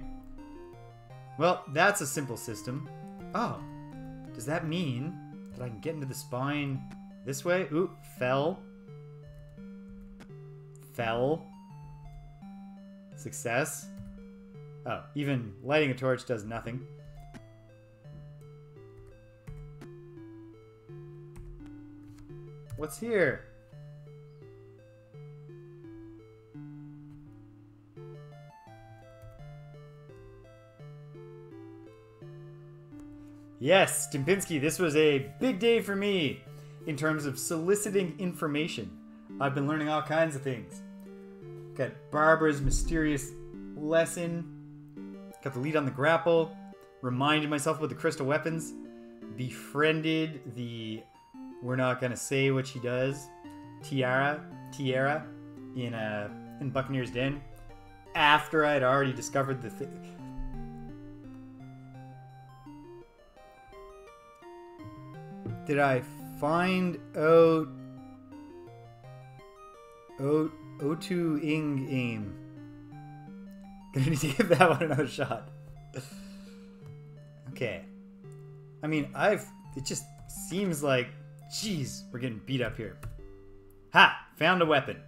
A: Well, that's a simple system. Oh. Does that mean that I can get into the spine this way? Ooh, fell. Fell. Success. Oh, even lighting a torch does nothing. What's here? Yes, Stimpinski, this was a big day for me in terms of soliciting information. I've been learning all kinds of things. Got Barbara's mysterious lesson. Got the lead on the grapple. Reminded myself about the crystal weapons. Befriended the... We're not gonna say what she does. Tiara in Buccaneer's Den. After I'd already discovered the thing. Did I find out O2 Ing aim? Gonna need to give that one another shot. Okay. I mean, it just seems like, jeez, we're getting beat up here. Ha! Found a weapon.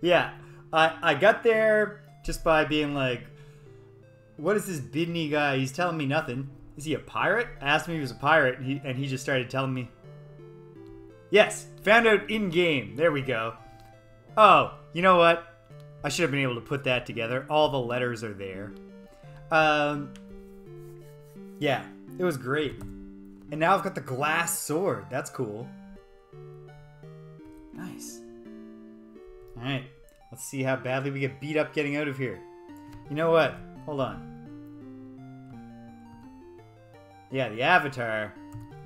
A: Yeah, I got there just by being like, what is this Bidney guy? He's telling me nothing. Is he a pirate? I asked him if he was a pirate, and he just started telling me. Yes, found out in-game. There we go. Oh, you know what? I should have been able to put that together. All the letters are there. Yeah, it was great. And now I've got the glass sword. That's cool. Nice. Alright, let's see how badly we get beat up getting out of here. You know what? Hold on. Yeah, the Avatar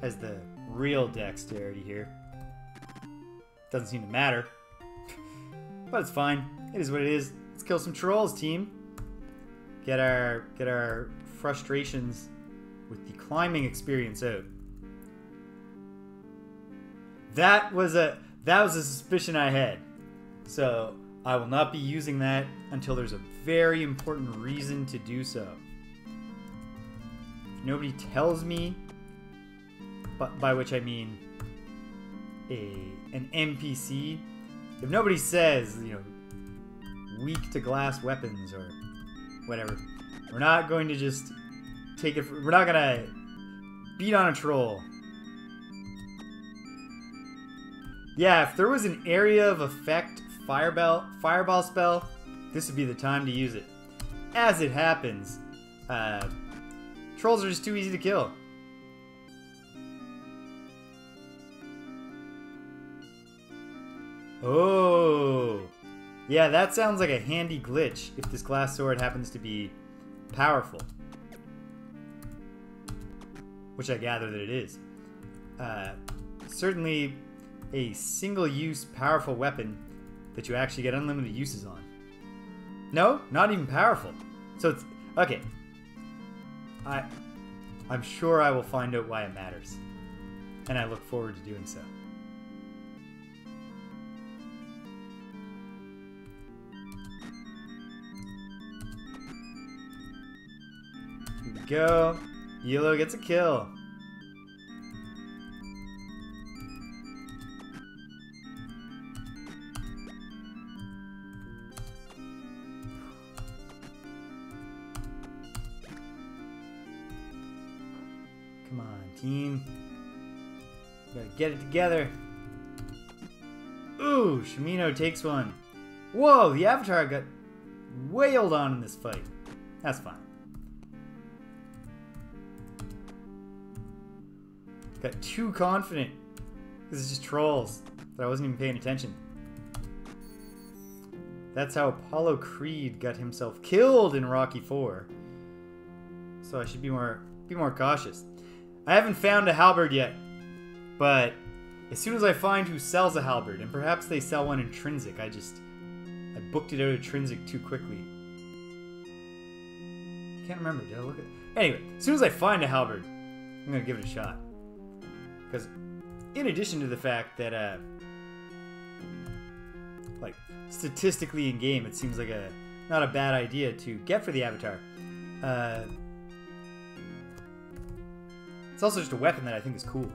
A: has the real dexterity here. Doesn't seem to matter. But it's fine. It is what it is. Let's kill some trolls, team. Get our frustrations with the climbing experience out. That was a suspicion I had. So I will not be using that until there's a very important reason to do so. If nobody tells me, by which I mean an NPC, if nobody says, you know, weak to glass weapons or whatever, we're not going to just take it. We're not gonna beat on a troll. Yeah, if there was an area of effect fireball spell, this would be the time to use it. As it happens, trolls are just too easy to kill. Oh, yeah, that sounds like a handy glitch if this glass sword happens to be powerful. Which I gather that it is. Certainly a single-use powerful weapon that you actually get unlimited uses on. No, not even powerful. So it's... Okay. I'm sure I will find out why it matters. And I look forward to doing so. Here we go. Yellow gets a kill. Come on, team. Gotta get it together. Ooh, Shimino takes one. Whoa, the Avatar got wailed on in this fight. That's fine. Got too confident. This is just trolls. But I wasn't even paying attention. That's how Apollo Creed got himself killed in Rocky IV. So I should be more cautious. I haven't found a halberd yet, but as soon as I find who sells a halberd, and perhaps they sell one intrinsic, I booked it out intrinsic too quickly. Can't remember. Did I look at it? Anyway, as soon as I find a halberd, I'm gonna give it a shot. Because in addition to the fact that like statistically in game, it seems like not a bad idea to get for the Avatar. It's also just a weapon that I think is cool.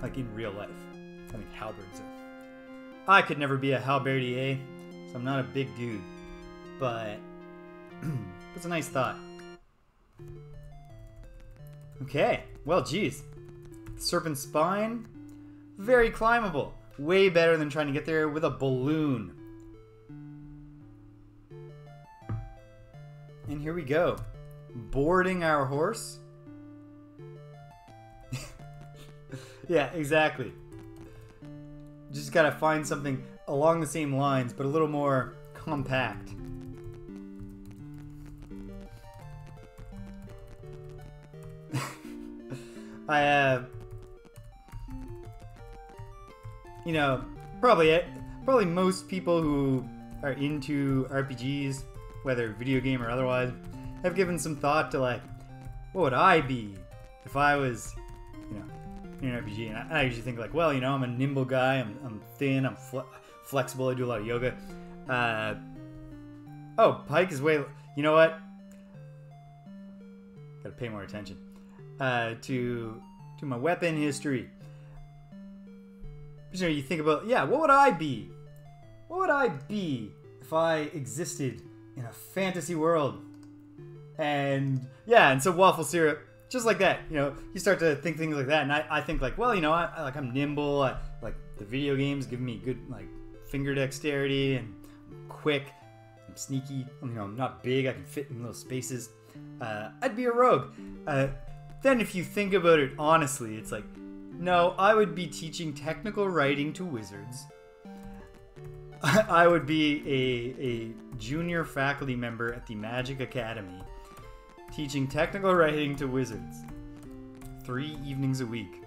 A: Like in real life. I think halberds are... I could never be a halberdier, so I'm not a big dude. But it's a nice thought. Okay, well, geez. Serpent spine, very climbable. Way better than trying to get there with a balloon. And here we go. Boarding our horse. Yeah, exactly. Just gotta find something along the same lines, but a little more compact. You know, probably most people who are into RPGs, whether video game or otherwise, have given some thought to like, what would I be if I was, you know, in an RPG? And I usually think like, well, you know, I'm a nimble guy, I'm thin, I'm flexible, I do a lot of yoga. Oh, Pike is way, you know what? Gotta pay more attention to my weapon history. You know, you think about, yeah, what would I be? What would I be if I existed in a fantasy world? And yeah, and so waffle syrup, just like that, you know, you start to think things like that, and I think like, well, you know, I'm nimble, like the video games give me good like finger dexterity, and I'm quick, I'm sneaky, you know, I'm not big, I can fit in little spaces. I'd be a rogue. Then if you think about it honestly, it's like, no, I would be teaching technical writing to wizards. I would be a junior faculty member at the Magic Academy, teaching technical writing to wizards 3 evenings a week.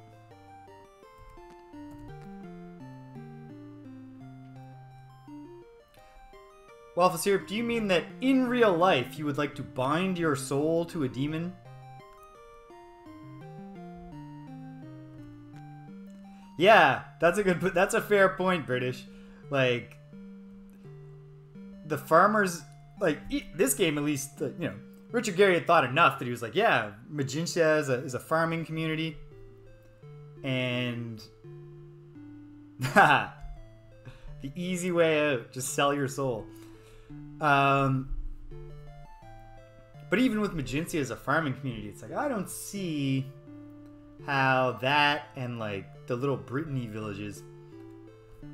A: Waffle Syrup, do you mean that in real life you would like to bind your soul to a demon? Yeah, that's a fair point, British. Like, the farmers, like, this game at least, you know, Richard Gere had thought enough that he was like, yeah, Magintia is a farming community. And the easy way out, just sell your soul. But even with Magintia as a farming community, it's like, I don't see how that and like the little Britannia villages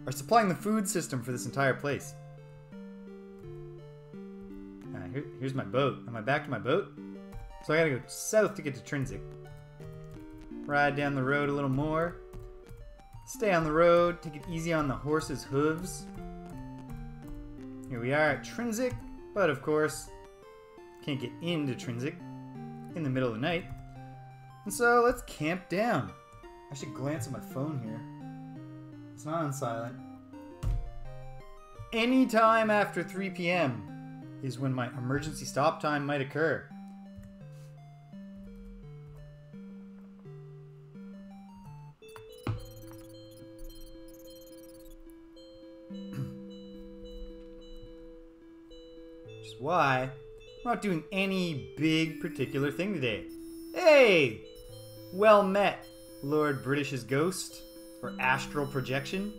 A: are supplying the food system for this entire place. Alright, here's my boat. Am I back to my boat? So I gotta go south to get to Trinsic. Ride down the road a little more. Stay on the road. Take it easy on the horse's hooves. Here we are at Trinsic, but of course, can't get into Trinsic in the middle of the night. And so let's camp down. I should glance at my phone here. It's not on silent. Anytime after 3 p.m. is when my emergency stop time might occur. Which is why I'm not doing any big particular thing today. Hey! Well met, Lord British's ghost, or astral projection.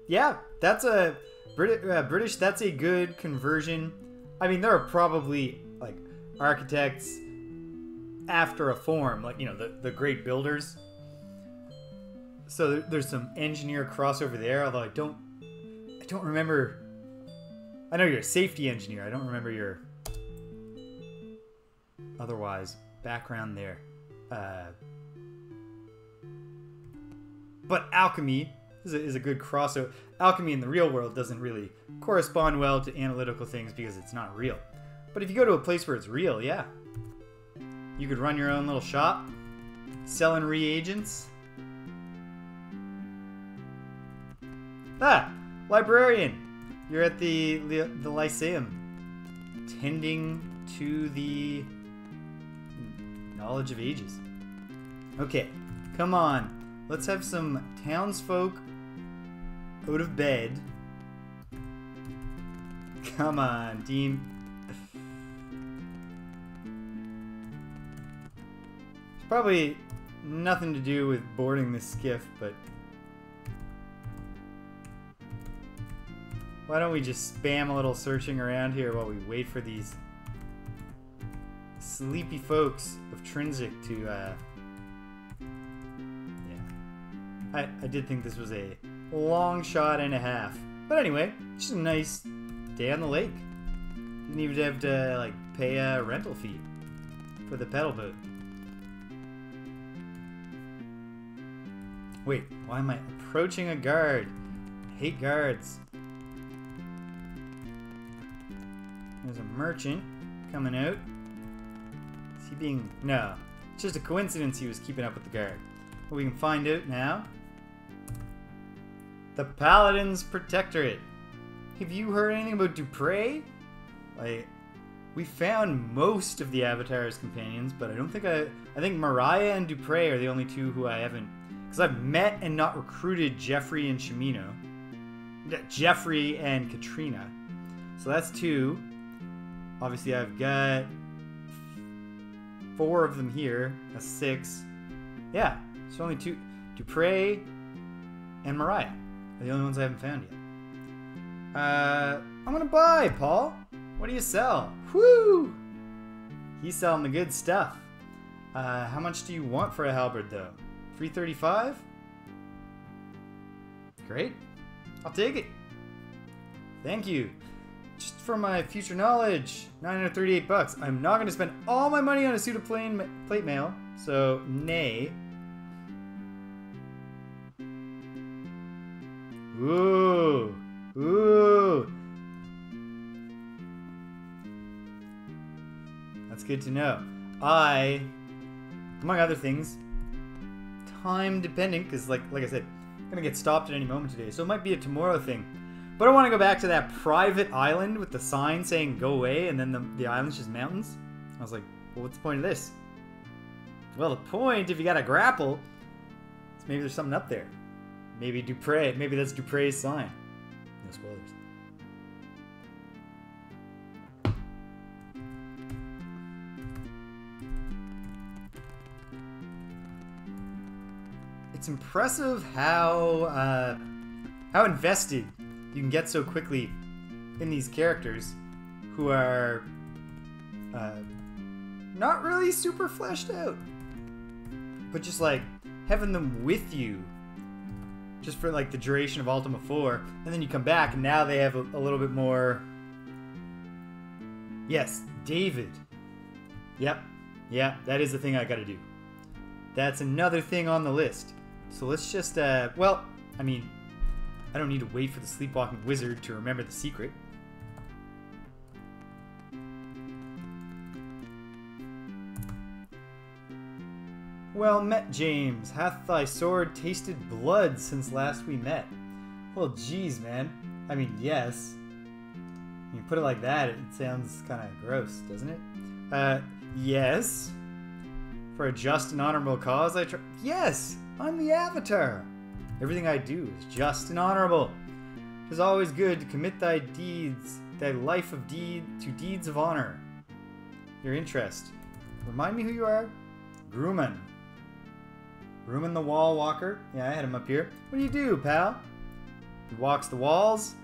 A: Yeah, that's a British. That's a good conversion. I mean, there are probably like architects after a form, like, you know, the great builders. So there's some engineer crossover there. Although I don't remember. I know you're a safety engineer. I don't remember your otherwise background there. But alchemy is a good crossover. Alchemy in the real world doesn't really correspond well to analytical things because it's not real. But if you go to a place where it's real, yeah. You could run your own little shop, selling reagents. Ah, librarian. You're at the Lyceum, tending to the knowledge of ages. Okay, come on. Let's have some townsfolk out of bed. Come on, Dean. It's probably nothing to do with boarding this skiff, but why don't we just spam a little searching around here while we wait for these sleepy folks of Trinsic to, yeah. I did think this was a long shot and a half. But anyway, just a nice day on the lake. Didn't even have to, like, pay a rental fee for the pedal boat. Wait, why am I approaching a guard? I hate guards. There's a merchant coming out. Is he being... No. It's just a coincidence he was keeping up with the guard. But we can find out now. The Paladin's Protectorate. Have you heard anything about Dupre? Like, we found most of the Avatar's companions, but I don't think I think Mariah and Dupre are the only two who I haven't... Because I've met and not recruited Jeffrey and Shimino. Jeffrey and Katrina. So that's 2. Obviously, I've got 4 of them here. That's 6. Yeah, it's only 2. Dupre and Mariah are the only ones I haven't found yet. I'm gonna buy, Paul. What do you sell? Whoo! He's selling the good stuff. How much do you want for a halberd, though? $335? Great. I'll take it. Thank you. Just for my future knowledge, $938. I'm not going to spend all my money on a suit of plate mail, so nay. Ooh, ooh. That's good to know. I, among other things, time dependent, because like I said, I'm going to get stopped at any moment today, so it might be a tomorrow thing. But I want to go back to that private island with the sign saying go away, and then the island's just mountains. I was like, well, what's the point of this? Well, the point, if you got a grapple, is maybe there's something up there. Maybe Dupre, maybe that's Dupre's sign. No spoilers. It's impressive how invested you can get so quickly in these characters who are not really super fleshed out, but just like having them with you just for like the duration of Ultima 4, and then you come back and now they have a little bit more. Yes, David. Yep, yeah, that is the thing I gotta do. That's another thing on the list. So let's just, well, I mean, I don't need to wait for the sleepwalking wizard to remember the secret. Well met, James. Hath thy sword tasted blood since last we met? Well, geez, man. I mean, yes. When you put it like that, it sounds kind of gross, doesn't it? Yes. For a just and honorable cause, I try... Yes! I'm the Avatar! Everything I do is just and honorable. It is always good to commit thy deeds, thy life of deed, to deeds of honor. Your interest. Remind me who you are? Grumman. Grumman the Wall Walker. Yeah, I had him up here. What do you do, pal? He walks the walls.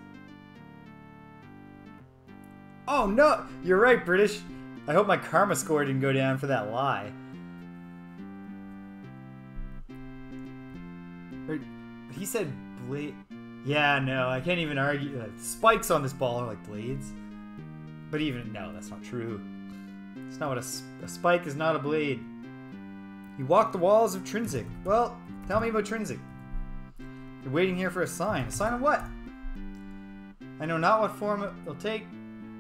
A: Oh no! You're right, British. I hope my karma score didn't go down for that lie. But he said blade. Yeah, no, I can't even argue. Spikes on this ball are like blades. But even, no, that's not true. It's not what a spike is not a blade. You walk the walls of Trinsic. Well, tell me about Trinsic. You're waiting here for a sign. A sign of what? I know not what form it will take,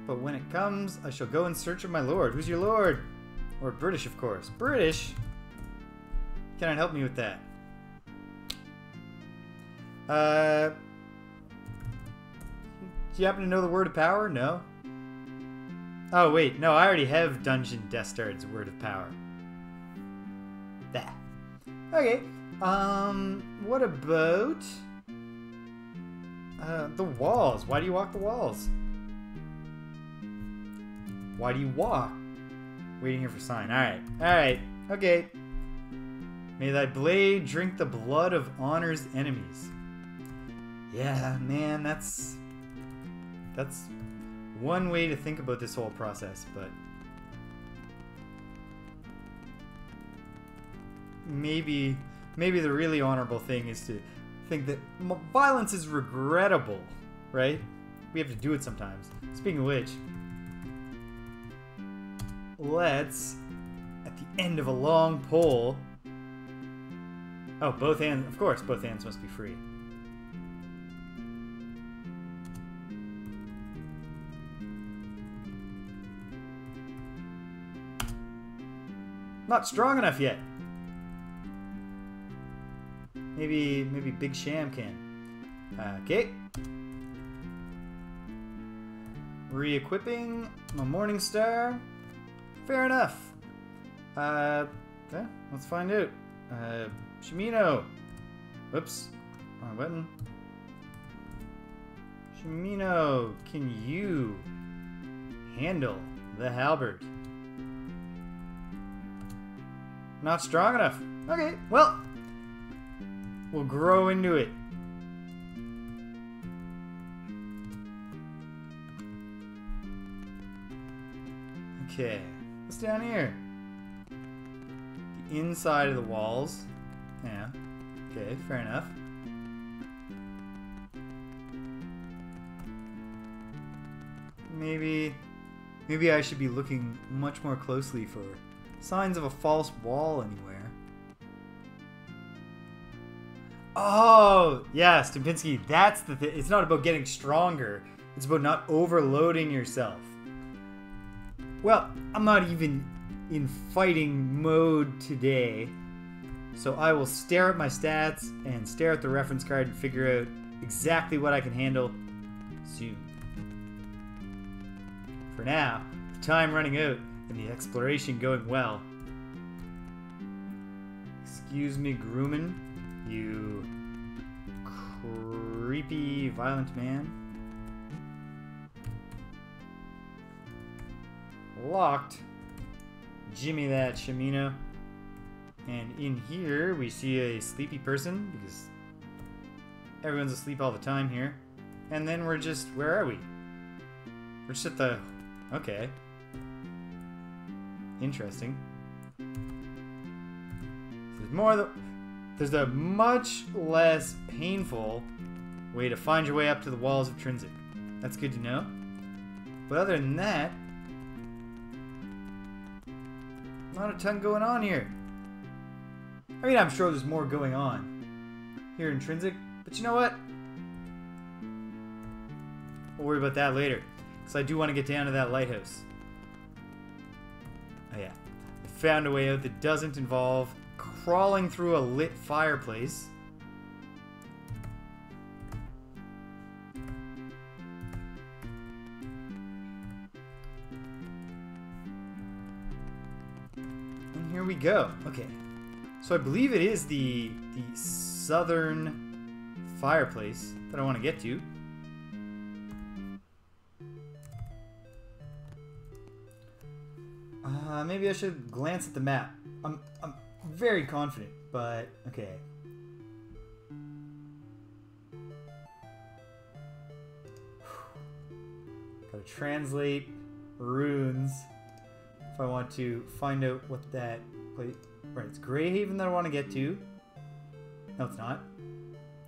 A: but when it comes, I shall go in search of my lord. Who's your lord? Lord British, of course. British? Cannot help me with that. Do you happen to know the word of power? No? Oh, wait. No, I already have Dungeon Dastard's word of power. That. Okay. What about... the walls. Why do you walk the walls? Why do you walk? Waiting here for sign. Alright. Alright. Okay. May thy blade drink the blood of honor's enemies. Yeah, man, that's one way to think about this whole process, but maybe the really honorable thing is to think that violence is regrettable, right? We have to do it sometimes. Speaking of which, let's, at the end of a long pole... Oh, both hands, of course, both hands must be free. Not strong enough yet. Maybe Big Sham can. Okay. Re-equipping my Morning Star. Fair enough. Okay, let's find out. Shimino. Oops. Wrong button. Shimino, can you handle the halberd? Not strong enough. Okay, well, we'll grow into it. Okay, what's down here? The inside of the walls. Yeah, okay, fair enough. Maybe I should be looking much more closely for signs of a false wall anywhere. Oh, yeah, Stempinski, that's the thing. It's not about getting stronger. It's about not overloading yourself. Well, I'm not even in fighting mode today, so I will stare at my stats and stare at the reference card and figure out exactly what I can handle soon. For now, the time running out and the exploration going well. Excuse me, Grumman, you creepy, violent man. Locked. Jimmy that, Shimino. And in here, we see a sleepy person, because everyone's asleep all the time here. And then we're just, where are we? We're just at the, okay. Interesting. There's a much less painful way to find your way up to the walls of Trinsic. That's good to know. But other than that, not a ton going on here. I mean, I'm sure there's more going on here in Trinsic, but you know what? We'll worry about that later, because I do want to get down to that lighthouse. Oh yeah, I found a way out that doesn't involve crawling through a lit fireplace. And here we go. Okay, so I believe it is the southern fireplace that I want to get to. Maybe I should glance at the map. I'm very confident, but okay. Gotta translate runes if I want to find out what that place... Right, it's Greyhaven that I want to get to. No, it's not.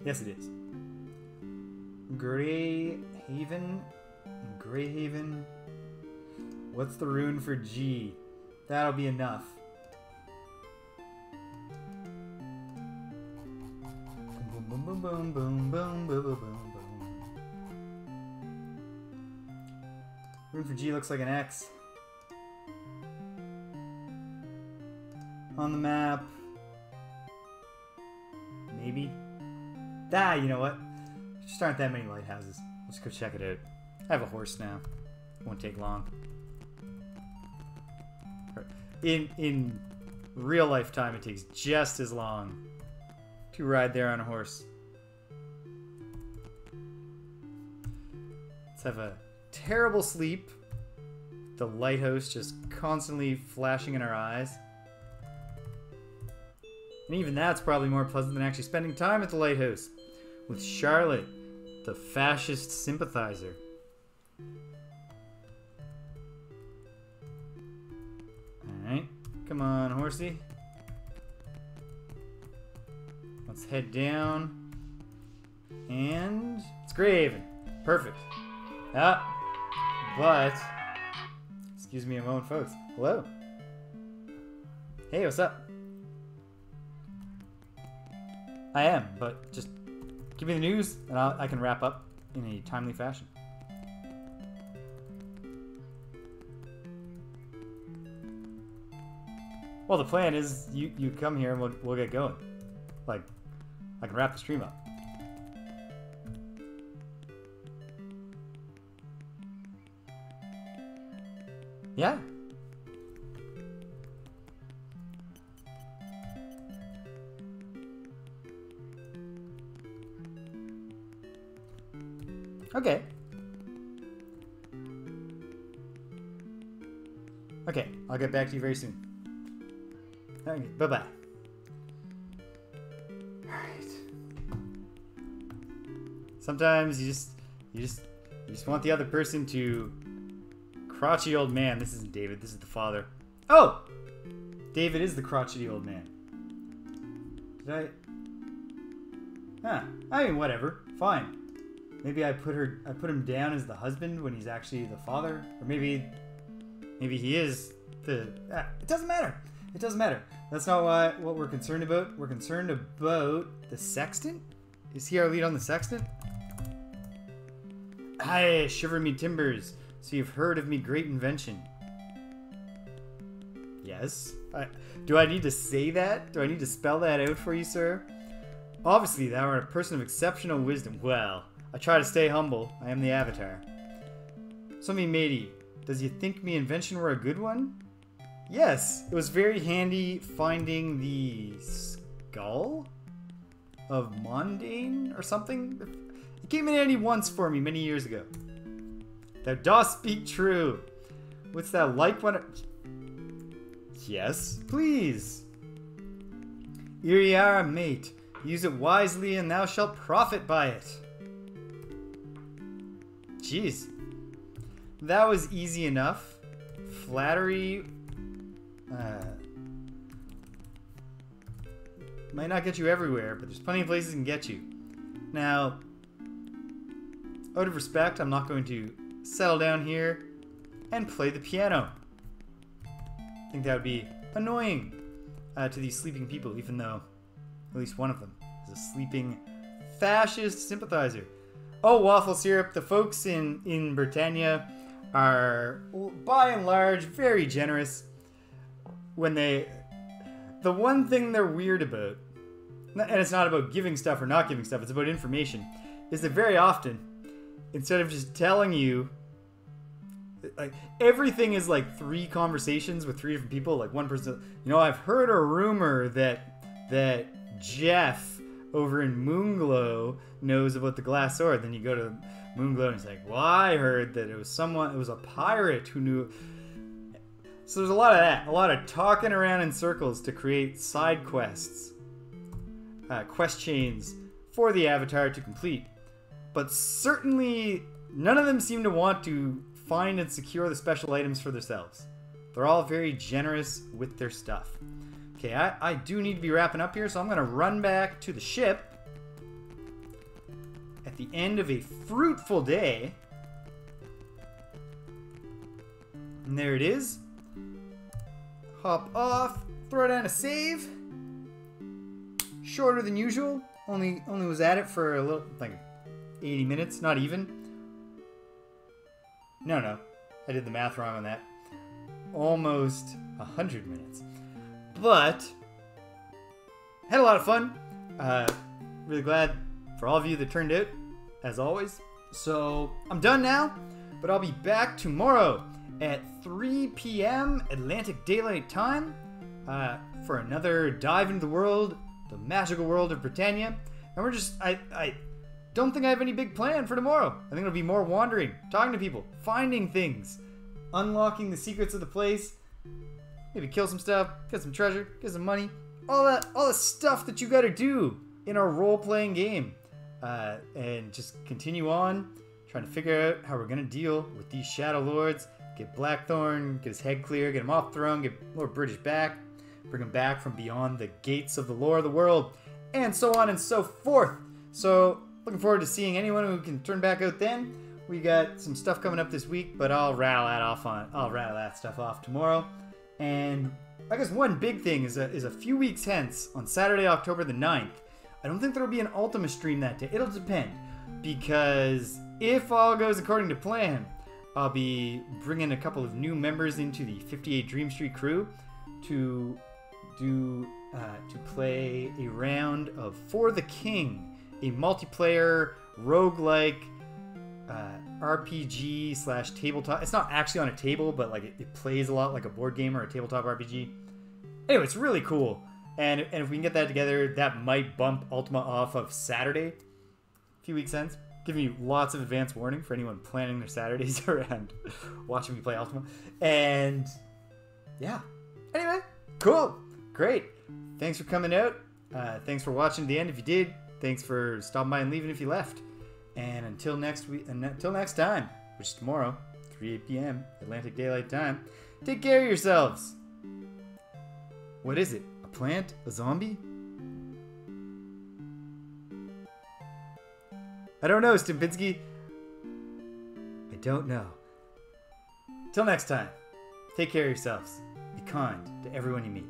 A: Yes, it is. Greyhaven. Greyhaven. What's the rune for G? That'll be enough. Boom, boom, boom, boom, boom, boom, boom, boom, boom. Rune for G looks like an X. On the map. Maybe. Ah, you know what? There just aren't that many lighthouses. Let's go check it out. I have a horse now. Won't take long. In real life time, it takes just as long to ride there on a horse. Let's have a terrible sleep. The lighthouse just constantly flashing in our eyes. And even that's probably more pleasant than actually spending time at the lighthouse with Charlotte, the fascist sympathizer. Alright, come on, horsey. Let's head down. And it's Greyhaven. Perfect. Ah, but... Excuse me a moment, folks. Hello. Hey, what's up? I am, but just give me the news and I can wrap up in a timely fashion. Well, the plan is you come here and we'll get going. Like, I can wrap the stream up. Yeah. Okay. Okay, I'll get back to you very soon. Okay, bye-bye. Alright. Sometimes you just want the other person to... Crotchety old man. This isn't David, this is the father. Oh! David is the crotchety old man. Did I... Huh. I mean, whatever. Fine. Maybe I put him down as the husband when he's actually the father, or maybe he is the. It doesn't matter. It doesn't matter. That's not what we're concerned about. We're concerned about the sextant. Is he our lead on the sextant? Hi, shiver me timbers. So you've heard of me great invention? Yes. Do I need to say that? Do I need to spell that out for you, sir? Obviously, thou art a person of exceptional wisdom. Well. I try to stay humble. I am the Avatar. So me matey, does you think me invention were a good one? Yes, it was very handy finding the skull of Mondane or something. It came in handy once for me many years ago. Thou dost speak true. Wouldst thou like one? Yes, please. Here ye are, mate. Use it wisely and thou shalt profit by it. Jeez. That was easy enough. Flattery might not get you everywhere, but there's plenty of places that can get you. Now, out of respect, I'm not going to settle down here and play the piano. I think that would be annoying to these sleeping people, even though at least one of them is a sleeping fascist sympathizer. Oh, waffle syrup. The folks in Britannia are, by and large, very generous. When the one thing they're weird about, and it's not about giving stuff or not giving stuff, it's about information, is that very often, instead of just telling you, like, everything is like 3 conversations with 3 different people. Like, one person, you know, I've heard a rumor that Jeff over in Moonglow knows about the glass sword. Then you go to Moonglow and he's like, well, I heard that it was a pirate who knew. So there's a lot of that, a lot of talking around in circles to create side quests, quest chains for the Avatar to complete. But certainly none of them seem to want to find and secure the special items for themselves. They're all very generous with their stuff. Okay, I do need to be wrapping up here, so I'm going to run back to the ship at the end of a fruitful day. And there it is. Hop off, throw down a save. Shorter than usual. Only was at it for a little, like 80 minutes, not even. No, I did the math wrong on that. Almost 100 minutes. But had a lot of fun. Really glad for all of you that turned out, as always. So I'm done now, but I'll be back tomorrow at 3 p.m. Atlantic Daylight Time for another dive into the world, the magical world of Britannia. And we're just, I don't think I have any big plan for tomorrow. I think it'll be more wandering, talking to people, finding things, unlocking the secrets of the place. Maybe kill some stuff, get some treasure, get some money. All the stuff that you gotta do in our role-playing game. And just continue on, trying to figure out how we're gonna deal with these Shadow Lords. Get Blackthorn, get his head clear, get him off throne, get Lord British back, bring him back from beyond the gates of the lore of the world, and so on and so forth. So, looking forward to seeing anyone who can turn back out then. We got some stuff coming up this week, but I'll rattle that stuff off tomorrow. And I guess one big thing is a few weeks hence, on Saturday, October the 9th, I don't think there will be an Ultima stream that day. It'll depend, because if all goes according to plan, I'll be bringing a couple of new members into the 58 Dream Street crew to play a round of For the King, a multiplayer roguelike RPG / tabletop. It's not actually on a table, but like it plays a lot like a board game or a tabletop RPG. Anyway, it's really cool. And if we can get that together, that might bump Ultima off of Saturday, a few weeks hence. Giving you lots of advance warning for anyone planning their Saturdays around watching me play Ultima. And yeah. Anyway, cool. Great. Thanks for coming out. Thanks for watching to the end if you did. Thanks for stopping by and leaving if you left. And until next time, which is tomorrow, 3 p.m. Atlantic Daylight Time, take care of yourselves. What is it? A plant? A zombie? I don't know, Stimpinski. I don't know. Till next time, take care of yourselves. Be kind to everyone you meet.